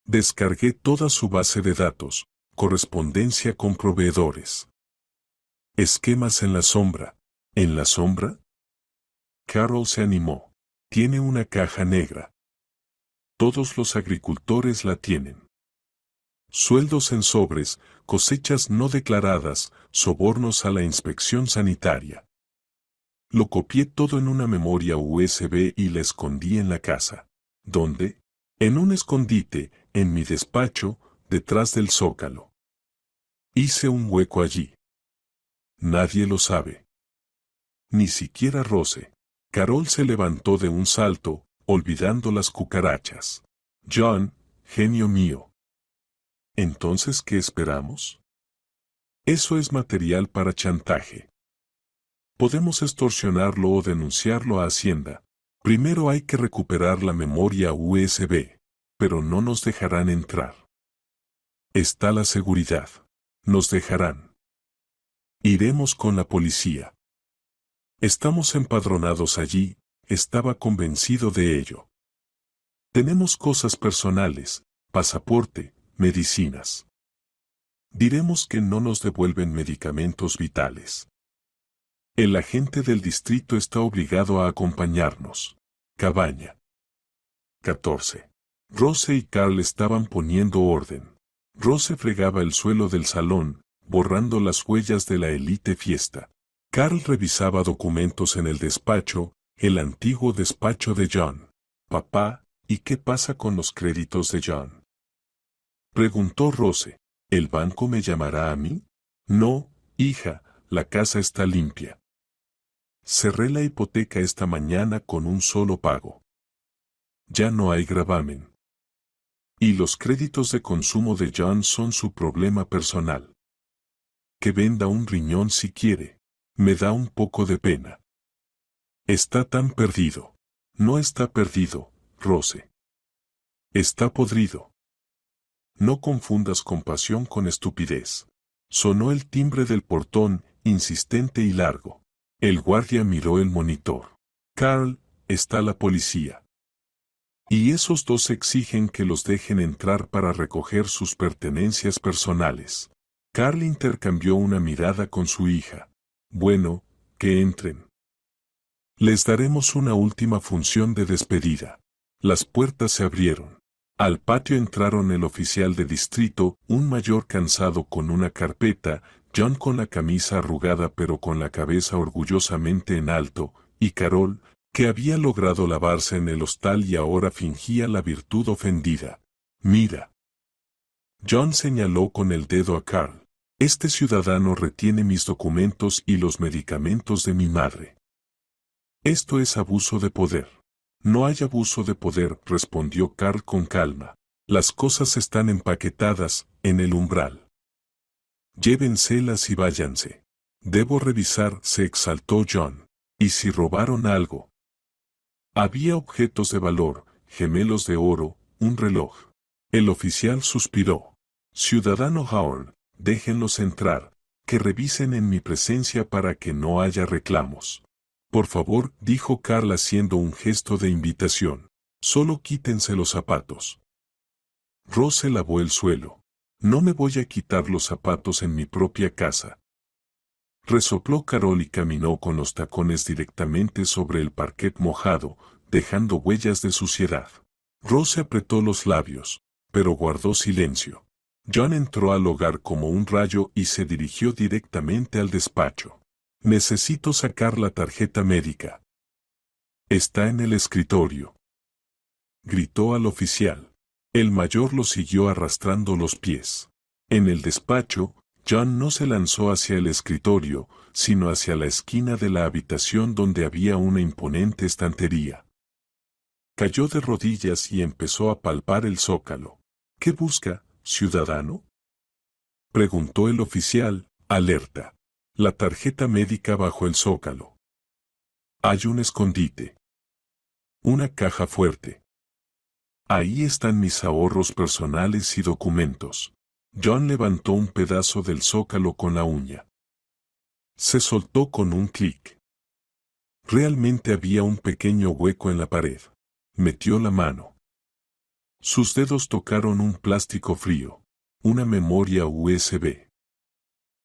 Descargué toda su base de datos, correspondencia con proveedores. Esquemas en la sombra. ¿En la sombra? Carol se animó. Tiene una caja negra. Todos los agricultores la tienen. Sueldos en sobres, cosechas no declaradas, sobornos a la inspección sanitaria. Lo copié todo en una memoria USB y la escondí en la casa. ¿Dónde? En un escondite, en mi despacho, detrás del zócalo. Hice un hueco allí. Nadie lo sabe. Ni siquiera Rose. Carol se levantó de un salto, olvidando las cucarachas. John, genio mío. ¿Entonces qué esperamos? Eso es material para chantaje. Podemos extorsionarlo o denunciarlo a Hacienda. Primero hay que recuperar la memoria USB, pero no nos dejarán entrar. Está la seguridad. Nos dejarán. Iremos con la policía. Estamos empadronados allí, estaba convencido de ello. Tenemos cosas personales, pasaporte, medicinas. Diremos que no nos devuelven medicamentos vitales. El agente del distrito está obligado a acompañarnos. Cabaña. 14. Rose y Carl estaban poniendo orden. Rose fregaba el suelo del salón, borrando las huellas de la elite fiesta. Carl revisaba documentos en el despacho, el antiguo despacho de John. Papá, ¿y qué pasa con los créditos de John? Preguntó Rose. ¿El banco me llamará a mí? No, hija, la casa está limpia. Cerré la hipoteca esta mañana con un solo pago. Ya no hay gravamen. Y los créditos de consumo de John son su problema personal. Que venda un riñón si quiere. Me da un poco de pena. Está tan perdido. No está perdido, Rose. Está podrido. No confundas compasión con estupidez. Sonó el timbre del portón, insistente y largo. El guardia miró el monitor. Carl, está la policía. Y esos dos exigen que los dejen entrar para recoger sus pertenencias personales. Carl intercambió una mirada con su hija. Bueno, que entren. Les daremos una última función de despedida. Las puertas se abrieron. Al patio entraron el oficial de distrito, un mayor cansado con una carpeta, John con la camisa arrugada pero con la cabeza orgullosamente en alto, y Carol, que había logrado lavarse en el hostal y ahora fingía la virtud ofendida. Mira. John señaló con el dedo a Carl. Este ciudadano retiene mis documentos y los medicamentos de mi madre. Esto es abuso de poder. No hay abuso de poder, respondió Carl con calma. Las cosas están empaquetadas, en el umbral. Llévenselas y váyanse. Debo revisar, se exaltó John. ¿Y si robaron algo? Había objetos de valor, gemelos de oro, un reloj. El oficial suspiró. Ciudadano Howard, déjenlos entrar, que revisen en mi presencia para que no haya reclamos. Por favor, dijo Carl haciendo un gesto de invitación. Solo quítense los zapatos. Rose lavó el suelo. No me voy a quitar los zapatos en mi propia casa. Resopló Carol y caminó con los tacones directamente sobre el parquet mojado, dejando huellas de suciedad. Rose apretó los labios, pero guardó silencio. John entró al hogar como un rayo y se dirigió directamente al despacho. Necesito sacar la tarjeta médica. Está en el escritorio. Gritó al oficial. El mayor lo siguió arrastrando los pies. En el despacho, John no se lanzó hacia el escritorio, sino hacia la esquina de la habitación donde había una imponente estantería. Cayó de rodillas y empezó a palpar el zócalo. ¿Qué busca, ciudadano? Preguntó el oficial, alerta. La tarjeta médica bajo el zócalo. Hay un escondite. Una caja fuerte. Ahí están mis ahorros personales y documentos. John levantó un pedazo del zócalo con la uña. Se soltó con un clic. Realmente había un pequeño hueco en la pared. Metió la mano. Sus dedos tocaron un plástico frío. Una memoria USB.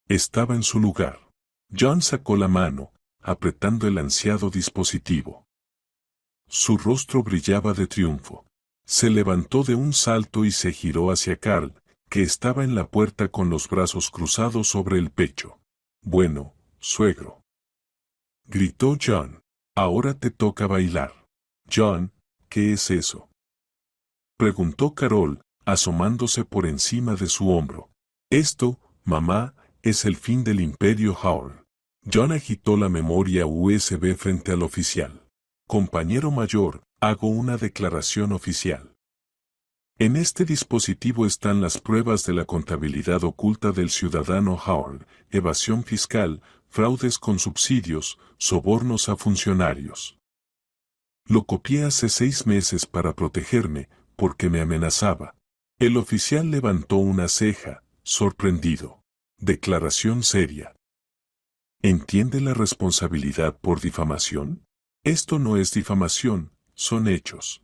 Estaba en su lugar. John sacó la mano, apretando el ansiado dispositivo. Su rostro brillaba de triunfo. Se levantó de un salto y se giró hacia Carl, que estaba en la puerta con los brazos cruzados sobre el pecho. Bueno, suegro. Gritó John. Ahora te toca bailar. John, ¿qué es eso? Preguntó Carol, asomándose por encima de su hombro. Esto, mamá, es el fin del Imperio Howard. John agitó la memoria USB frente al oficial. Compañero mayor, hago una declaración oficial. En este dispositivo están las pruebas de la contabilidad oculta del ciudadano Howard, evasión fiscal, fraudes con subsidios, sobornos a funcionarios. Lo copié hace 6 meses para protegerme, porque me amenazaba. El oficial levantó una ceja, sorprendido. Declaración seria. ¿Entiende la responsabilidad por difamación? Esto no es difamación, son hechos.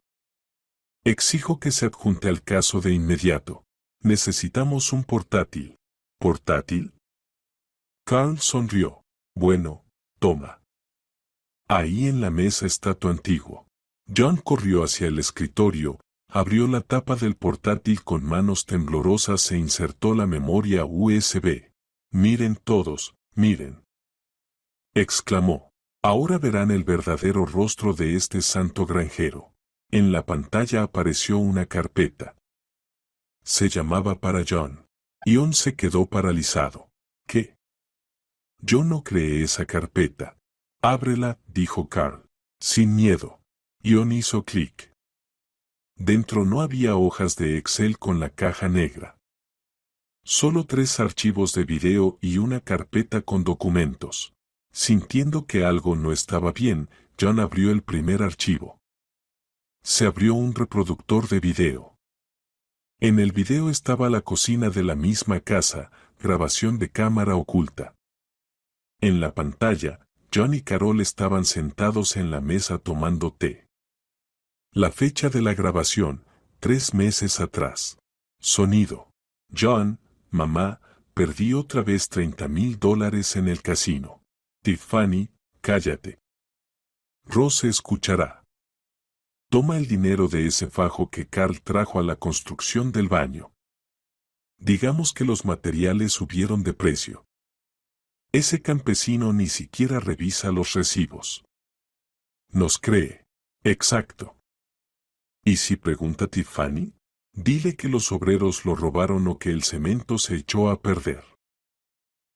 Exijo que se adjunte al caso de inmediato. Necesitamos un portátil. ¿Portátil? Carl sonrió. Bueno, toma. Ahí en la mesa está tu antiguo. John corrió hacia el escritorio, abrió la tapa del portátil con manos temblorosas e insertó la memoria USB. Miren todos, miren, exclamó. Ahora verán el verdadero rostro de este santo granjero. En la pantalla apareció una carpeta. Se llamaba para John. John se quedó paralizado. ¿Qué? Yo no creé esa carpeta. Ábrela, dijo Carl. Sin miedo. John hizo clic. Dentro no había hojas de Excel con la caja negra. Solo 3 archivos de video y una carpeta con documentos. Sintiendo que algo no estaba bien, John abrió el primer archivo. Se abrió un reproductor de video. En el video estaba la cocina de la misma casa, grabación de cámara oculta. En la pantalla, John y Carol estaban sentados en la mesa tomando té. La fecha de la grabación, 3 meses atrás. Sonido. John, mamá, perdí otra vez $30,000 en el casino. Tiffany, cállate. Rose escuchará. Toma el dinero de ese fajo que Carl trajo a la construcción del baño. Digamos que los materiales subieron de precio. Ese campesino ni siquiera revisa los recibos. Nos cree. Exacto. ¿Y si pregunta Tiffany? Dile que los obreros lo robaron o que el cemento se echó a perder.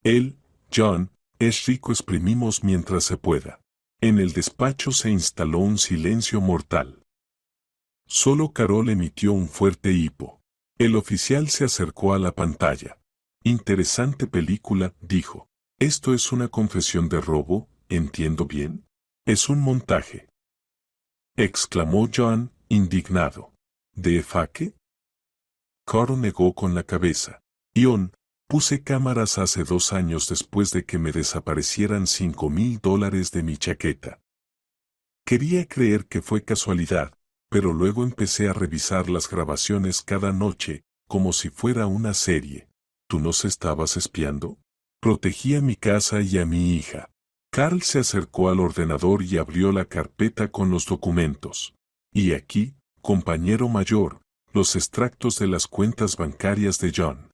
Él, John, es rico, exprimimos mientras se pueda. En el despacho se instaló un silencio mortal. Solo Carol emitió un fuerte hipo. El oficial se acercó a la pantalla. Interesante película, dijo. ¿Esto es una confesión de robo? ¿Entiendo bien? Es un montaje. Exclamó John, indignado. ¿De faque? Carl negó con la cabeza. John, puse cámaras hace 2 años después de que me desaparecieran $5,000 de mi chaqueta. Quería creer que fue casualidad, pero luego empecé a revisar las grabaciones cada noche, como si fuera una serie. ¿Tú nos estabas espiando? Protegí a mi casa y a mi hija. Carl se acercó al ordenador y abrió la carpeta con los documentos. Y aquí, compañero mayor, los extractos de las cuentas bancarias de John.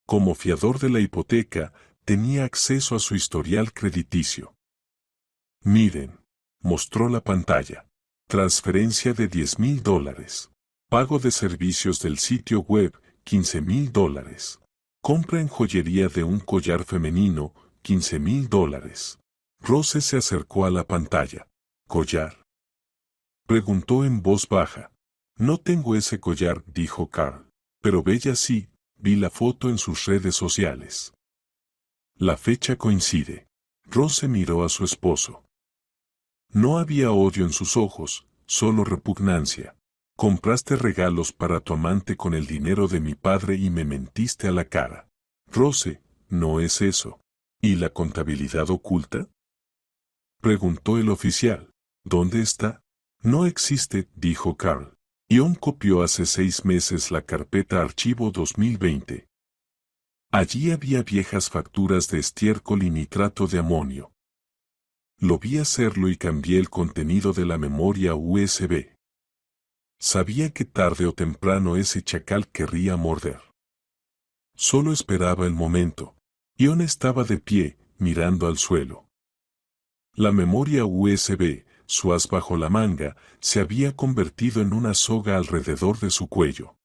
Como fiador de la hipoteca, tenía acceso a su historial crediticio. Miren, mostró la pantalla. Transferencia de $10,000. Pago de servicios del sitio web, $15,000. Compra en joyería de un collar femenino, $15,000. Rose se acercó a la pantalla. ¿Collar? Preguntó en voz baja. No tengo ese collar, dijo Carl. Pero Bella sí, vi la foto en sus redes sociales. La fecha coincide. Rose miró a su esposo. No había odio en sus ojos, solo repugnancia. Compraste regalos para tu amante con el dinero de mi padre y me mentiste a la cara. Rose, no es eso. ¿Y la contabilidad oculta? Preguntó el oficial. ¿Dónde está? No existe, dijo Carl. John copió hace 6 meses la carpeta Archivo 2020. Allí había viejas facturas de estiércol y nitrato de amonio. Lo vi hacerlo y cambié el contenido de la memoria USB. Sabía que tarde o temprano ese chacal querría morder. Solo esperaba el momento. John estaba de pie, mirando al suelo. La memoria USB, su as bajo la manga, se había convertido en una soga alrededor de su cuello.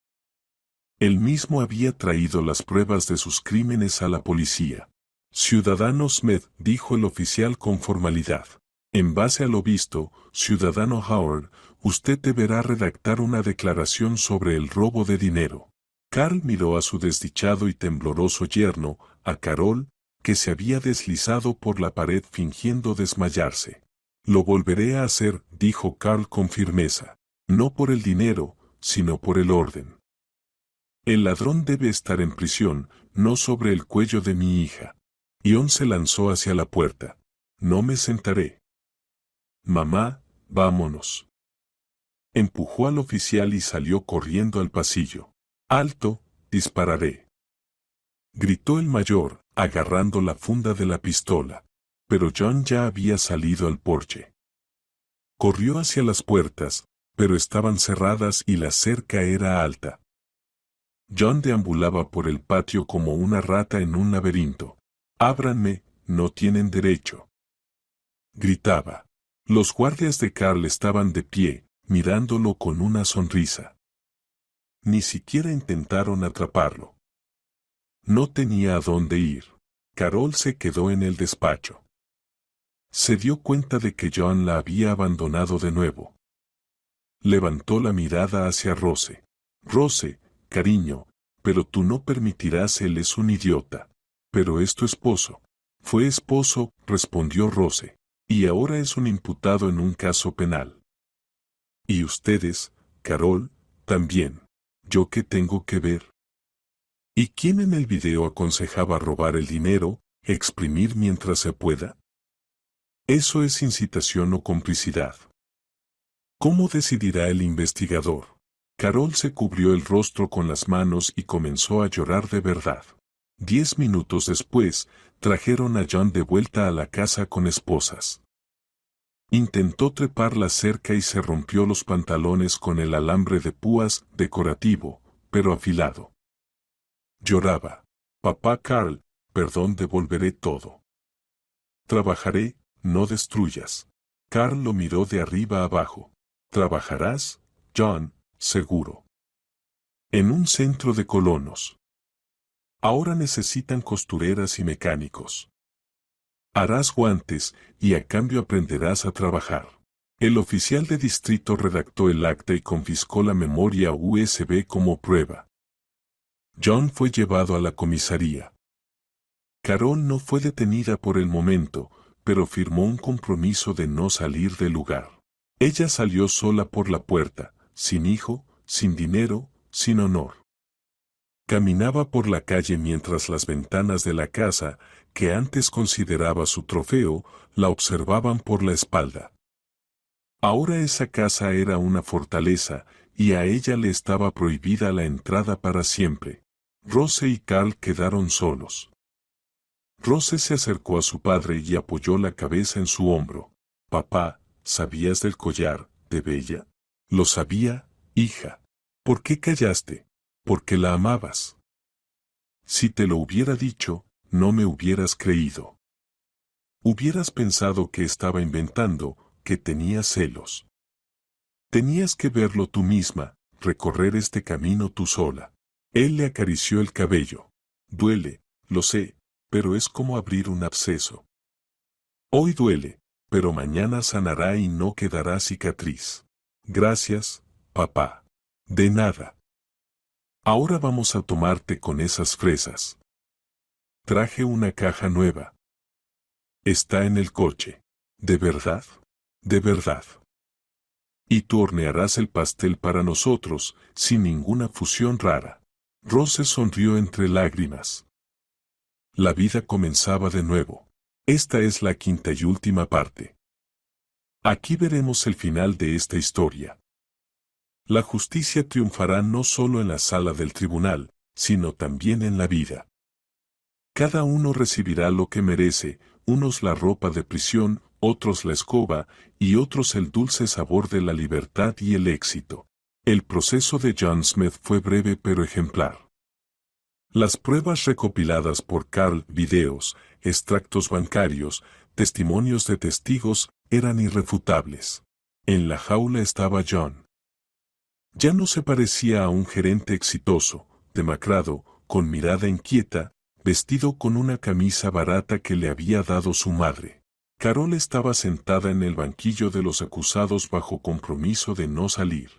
Él mismo había traído las pruebas de sus crímenes a la policía. Ciudadano Smith, dijo el oficial con formalidad. En base a lo visto, ciudadano Howard, usted deberá redactar una declaración sobre el robo de dinero. Carl miró a su desdichado y tembloroso yerno, a Carol, que se había deslizado por la pared fingiendo desmayarse. Lo volveré a hacer, dijo Carl con firmeza. No por el dinero, sino por el orden. El ladrón debe estar en prisión, no sobre el cuello de mi hija. John se lanzó hacia la puerta. No me sentaré. Mamá, vámonos. Empujó al oficial y salió corriendo al pasillo. Alto, dispararé. Gritó el mayor, agarrando la funda de la pistola. Pero John ya había salido al porche. Corrió hacia las puertas, pero estaban cerradas y la cerca era alta. John deambulaba por el patio como una rata en un laberinto. Ábranme, no tienen derecho. Gritaba. Los guardias de Carl estaban de pie, mirándolo con una sonrisa. Ni siquiera intentaron atraparlo. No tenía a dónde ir. Carol se quedó en el despacho. Se dio cuenta de que John la había abandonado de nuevo. Levantó la mirada hacia Rose. Rose, cariño, pero tú no permitirás, él es un idiota. Pero es tu esposo. Fue esposo, respondió Rose. Y ahora es un imputado en un caso penal. Y ustedes, Carol, también. ¿Yo qué tengo que ver? ¿Y quién en el video aconsejaba robar el dinero, exprimir mientras se pueda? Eso es incitación o complicidad. ¿Cómo decidirá el investigador? Carol se cubrió el rostro con las manos y comenzó a llorar de verdad. 10 minutos después, trajeron a John de vuelta a la casa con esposas. Intentó trepar la cerca y se rompió los pantalones con el alambre de púas decorativo, pero afilado. Lloraba. Papá Carl, perdón, devolveré todo. Trabajaré, no destruyas. Carl lo miró de arriba abajo. ¿Trabajarás, John? Seguro. En un centro de colonos. Ahora necesitan costureras y mecánicos. Harás guantes y a cambio aprenderás a trabajar. El oficial de distrito redactó el acta y confiscó la memoria USB como prueba. John fue llevado a la comisaría. Carol no fue detenida por el momento, pero firmó un compromiso de no salir del lugar. Ella salió sola por la puerta, sin hijo, sin dinero, sin honor. Caminaba por la calle mientras las ventanas de la casa, que antes consideraba su trofeo, la observaban por la espalda. Ahora esa casa era una fortaleza, y a ella le estaba prohibida la entrada para siempre. Rose y Carl quedaron solos. Rose se acercó a su padre y apoyó la cabeza en su hombro. Papá, ¿sabías del collar, de Bella? Lo sabía, hija. ¿Por qué callaste? Porque la amabas. Si te lo hubiera dicho, no me hubieras creído. Hubieras pensado que estaba inventando, que tenía celos. Tenías que verlo tú misma, recorrer este camino tú sola. Él le acarició el cabello. Duele, lo sé, pero es como abrir un absceso. Hoy duele, pero mañana sanará y no quedará cicatriz. Gracias, papá. De nada. Ahora vamos a tomarte con esas fresas. Traje una caja nueva. Está en el coche. ¿De verdad? De verdad. Y tú hornearás el pastel para nosotros, sin ninguna fusión rara. Rose sonrió entre lágrimas. La vida comenzaba de nuevo. Esta es la quinta y última parte. Aquí veremos el final de esta historia. La justicia triunfará no solo en la sala del tribunal, sino también en la vida. Cada uno recibirá lo que merece, unos la ropa de prisión, otros la escoba, y otros el dulce sabor de la libertad y el éxito. El proceso de John Smith fue breve pero ejemplar. Las pruebas recopiladas por Carl, videos, extractos bancarios, testimonios de testigos, eran irrefutables. En la jaula estaba John. Ya no se parecía a un gerente exitoso, demacrado, con mirada inquieta, vestido con una camisa barata que le había dado su madre. Carol estaba sentada en el banquillo de los acusados bajo compromiso de no salir.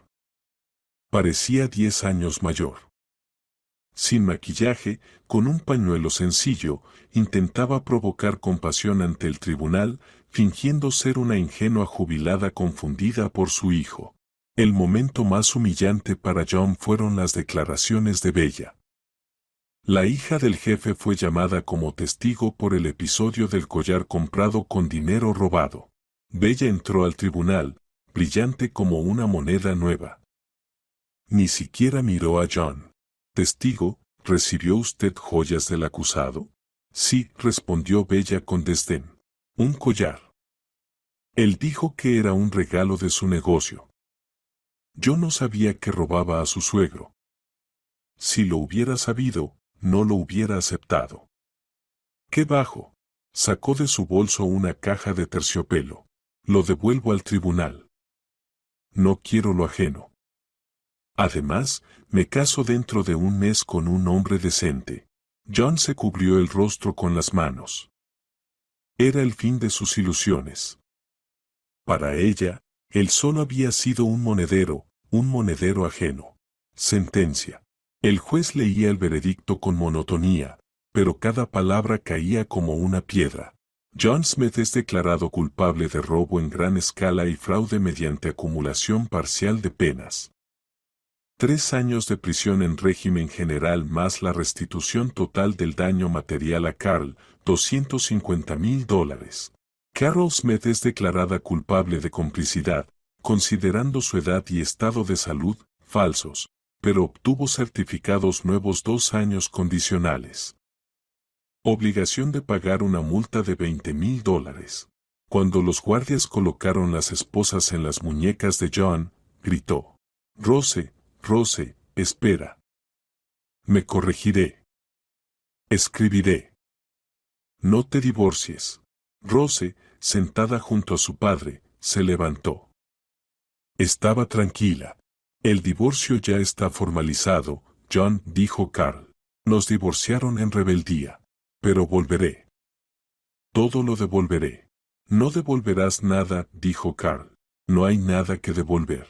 Parecía 10 años mayor. Sin maquillaje, con un pañuelo sencillo, intentaba provocar compasión ante el tribunal, fingiendo ser una ingenua jubilada confundida por su hijo. El momento más humillante para John fueron las declaraciones de Bella. La hija del jefe fue llamada como testigo por el episodio del collar comprado con dinero robado. Bella entró al tribunal, brillante como una moneda nueva. Ni siquiera miró a John. Testigo, ¿recibió usted joyas del acusado? Sí, respondió Bella con desdén. Un collar. Él dijo que era un regalo de su negocio. Yo no sabía que robaba a su suegro. Si lo hubiera sabido, no lo hubiera aceptado. ¡Qué bajo! Sacó de su bolso una caja de terciopelo. Lo devuelvo al tribunal. No quiero lo ajeno. Además, me caso dentro de un mes con un hombre decente. John se cubrió el rostro con las manos. Era el fin de sus ilusiones. Para ella, él solo había sido un monedero ajeno. Sentencia. El juez leía el veredicto con monotonía, pero cada palabra caía como una piedra. John Smith es declarado culpable de robo en gran escala y fraude mediante acumulación parcial de penas. 3 años de prisión en régimen general más la restitución total del daño material a Carl, $250,000. Carol Smith es declarada culpable de complicidad, considerando su edad y estado de salud falsos, pero obtuvo certificados nuevos 2 años condicionales. Obligación de pagar una multa de $20,000. Cuando los guardias colocaron las esposas en las muñecas de John, gritó: Rose, Rose, espera. Me corregiré. Escribiré. No te divorcies. Rose, sentada junto a su padre, se levantó. Estaba tranquila. El divorcio ya está formalizado, John, dijo Carl. Nos divorciaron en rebeldía. Pero volveré. Todo lo devolveré. No devolverás nada, dijo Carl. No hay nada que devolver.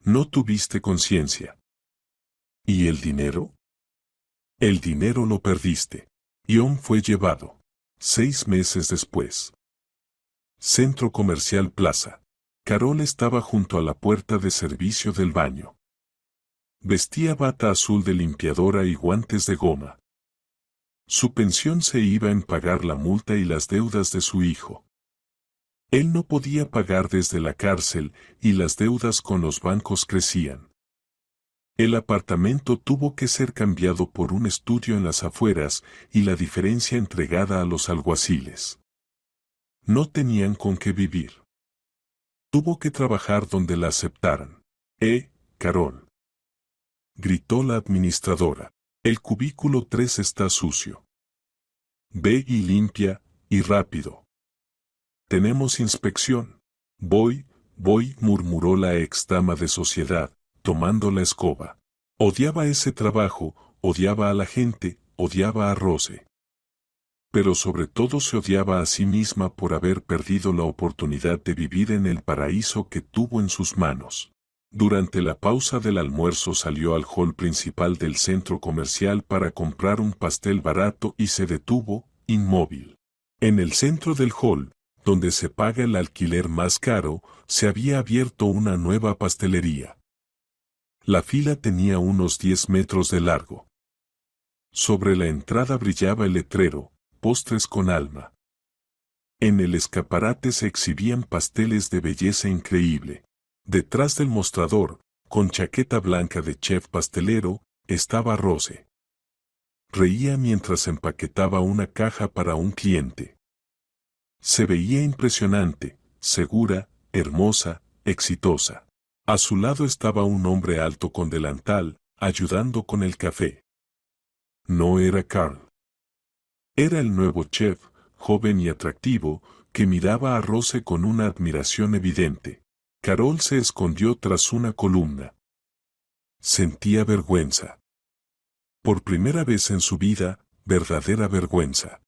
No tuviste conciencia. ¿Y el dinero? El dinero lo perdiste. John fue llevado. 6 meses después. Centro Comercial Plaza. Carol estaba junto a la puerta de servicio del baño. Vestía bata azul de limpiadora y guantes de goma. Su pensión se iba en pagar la multa y las deudas de su hijo. Él no podía pagar desde la cárcel y las deudas con los bancos crecían. El apartamento tuvo que ser cambiado por un estudio en las afueras y la diferencia entregada a los alguaciles. No tenían con qué vivir. Tuvo que trabajar donde la aceptaran. Carol. Gritó la administradora. El cubículo 3 está sucio. Ve y limpia, y rápido. Tenemos inspección. Voy, murmuró la ex dama de sociedad, tomando la escoba. Odiaba ese trabajo, odiaba a la gente, odiaba a Rose. Pero sobre todo se odiaba a sí misma por haber perdido la oportunidad de vivir en el paraíso que tuvo en sus manos. Durante la pausa del almuerzo salió al hall principal del centro comercial para comprar un pastel barato y se detuvo, inmóvil. En el centro del hall, donde se paga el alquiler más caro, se había abierto una nueva pastelería. La fila tenía unos 10 metros de largo. Sobre la entrada brillaba el letrero: postres con alma. En el escaparate se exhibían pasteles de belleza increíble. Detrás del mostrador, con chaqueta blanca de chef pastelero, estaba Rose. Reía mientras empaquetaba una caja para un cliente. Se veía impresionante, segura, hermosa, exitosa. A su lado estaba un hombre alto con delantal, ayudando con el café. No era Carl. Era el nuevo chef, joven y atractivo, que miraba a Rose con una admiración evidente. Carol se escondió tras una columna. Sentía vergüenza. Por primera vez en su vida, verdadera vergüenza.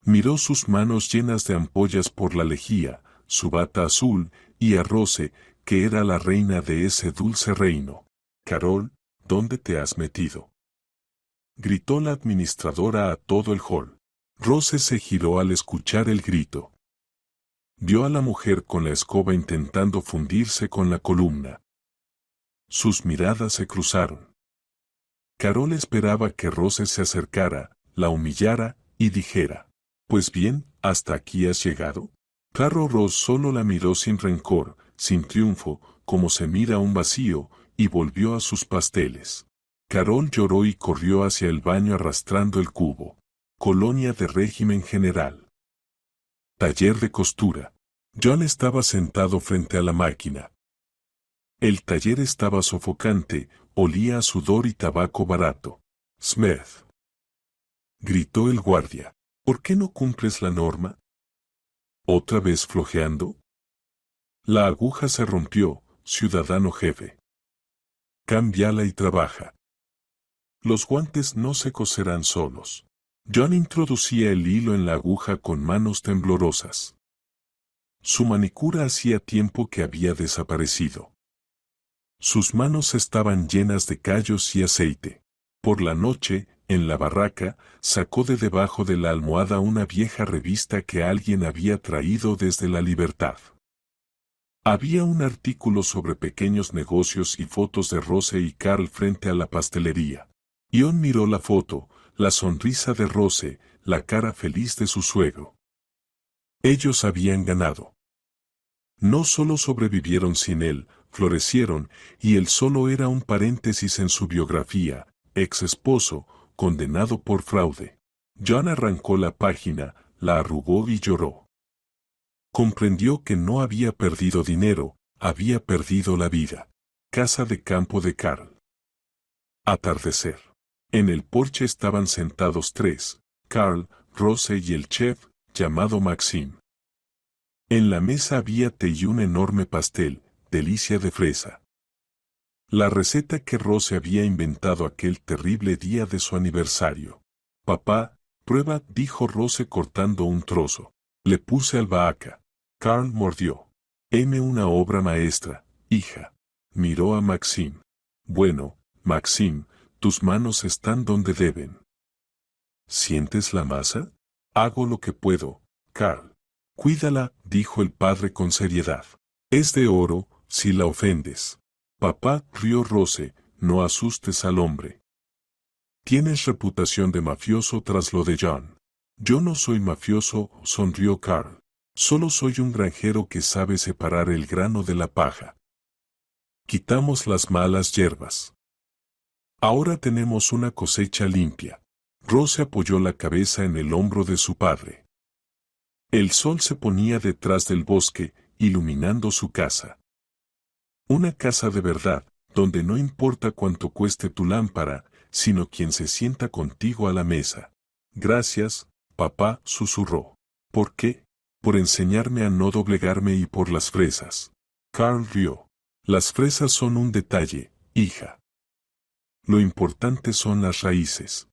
Miró sus manos llenas de ampollas por la lejía, su bata azul, y a Rose, que era la reina de ese dulce reino. Carol, ¿dónde te has metido?, gritó la administradora a todo el hall. Rose se giró al escuchar el grito. Vio a la mujer con la escoba intentando fundirse con la columna. Sus miradas se cruzaron. Carol esperaba que Rose se acercara, la humillara, y dijera: «Pues bien, ¿hasta aquí has llegado?». Claro, Ross solo la miró sin rencor, sin triunfo, como se mira un vacío, y volvió a sus pasteles. Carol lloró y corrió hacia el baño arrastrando el cubo. Colonia de régimen general. Taller de costura. John estaba sentado frente a la máquina. El taller estaba sofocante, olía a sudor y tabaco barato. Smith, gritó el guardia, ¿por qué no cumples la norma? ¿Otra vez flojeando? La aguja se rompió, ciudadano jefe. Cámbiala y trabaja. Los guantes no se coserán solos. John introducía el hilo en la aguja con manos temblorosas. Su manicura hacía tiempo que había desaparecido. Sus manos estaban llenas de callos y aceite. Por la noche, en la barraca, sacó de debajo de la almohada una vieja revista que alguien había traído desde la Libertad. Había un artículo sobre pequeños negocios y fotos de Rose y Carl frente a la pastelería. John miró la foto, la sonrisa de Rose, la cara feliz de su suegro. Ellos habían ganado. No solo sobrevivieron sin él, florecieron, y él solo era un paréntesis en su biografía, ex esposo, condenado por fraude. John arrancó la página, la arrugó y lloró. Comprendió que no había perdido dinero, había perdido la vida. Casa de campo de Carl. Atardecer. En el porche estaban sentados tres, Carl, Rose y el chef, llamado Maxime. En la mesa había té y un enorme pastel, delicia de fresa. La receta que Rose había inventado aquel terrible día de su aniversario. Papá, prueba, dijo Rose cortando un trozo. Le puse albahaca. Carl mordió. Una obra maestra, hija. Miró a Maxime. Bueno, Maxime, tus manos están donde deben. ¿Sientes la masa? Hago lo que puedo, Carl. Cuídala, dijo el padre con seriedad. Es de oro, si la ofendes. Papá, rió Rose, no asustes al hombre. Tienes reputación de mafioso tras lo de John. Yo no soy mafioso, sonrió Carl. Solo soy un granjero que sabe separar el grano de la paja. Quitamos las malas hierbas. Ahora tenemos una cosecha limpia. Rose apoyó la cabeza en el hombro de su padre. El sol se ponía detrás del bosque, iluminando su casa. Una casa de verdad, donde no importa cuánto cueste tu lámpara, sino quien se sienta contigo a la mesa. Gracias, papá, susurró. ¿Por qué? Por enseñarme a no doblegarme y por las fresas. Carl rió. Las fresas son un detalle, hija. Lo importante son las raíces.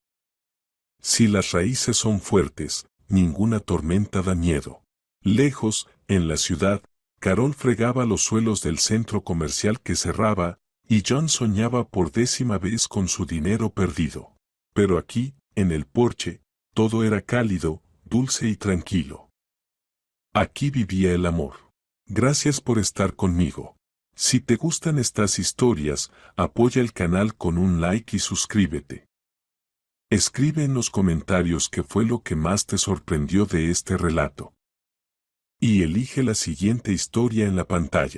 Si las raíces son fuertes, ninguna tormenta da miedo. Lejos, en la ciudad, Carol fregaba los suelos del centro comercial que cerraba, y John soñaba por 10ª vez con su dinero perdido. Pero aquí, en el porche, todo era cálido, dulce y tranquilo. Aquí vivía el amor. Gracias por estar conmigo. Si te gustan estas historias, apoya el canal con un like y suscríbete. Escribe en los comentarios qué fue lo que más te sorprendió de este relato. Y elige la siguiente historia en la pantalla.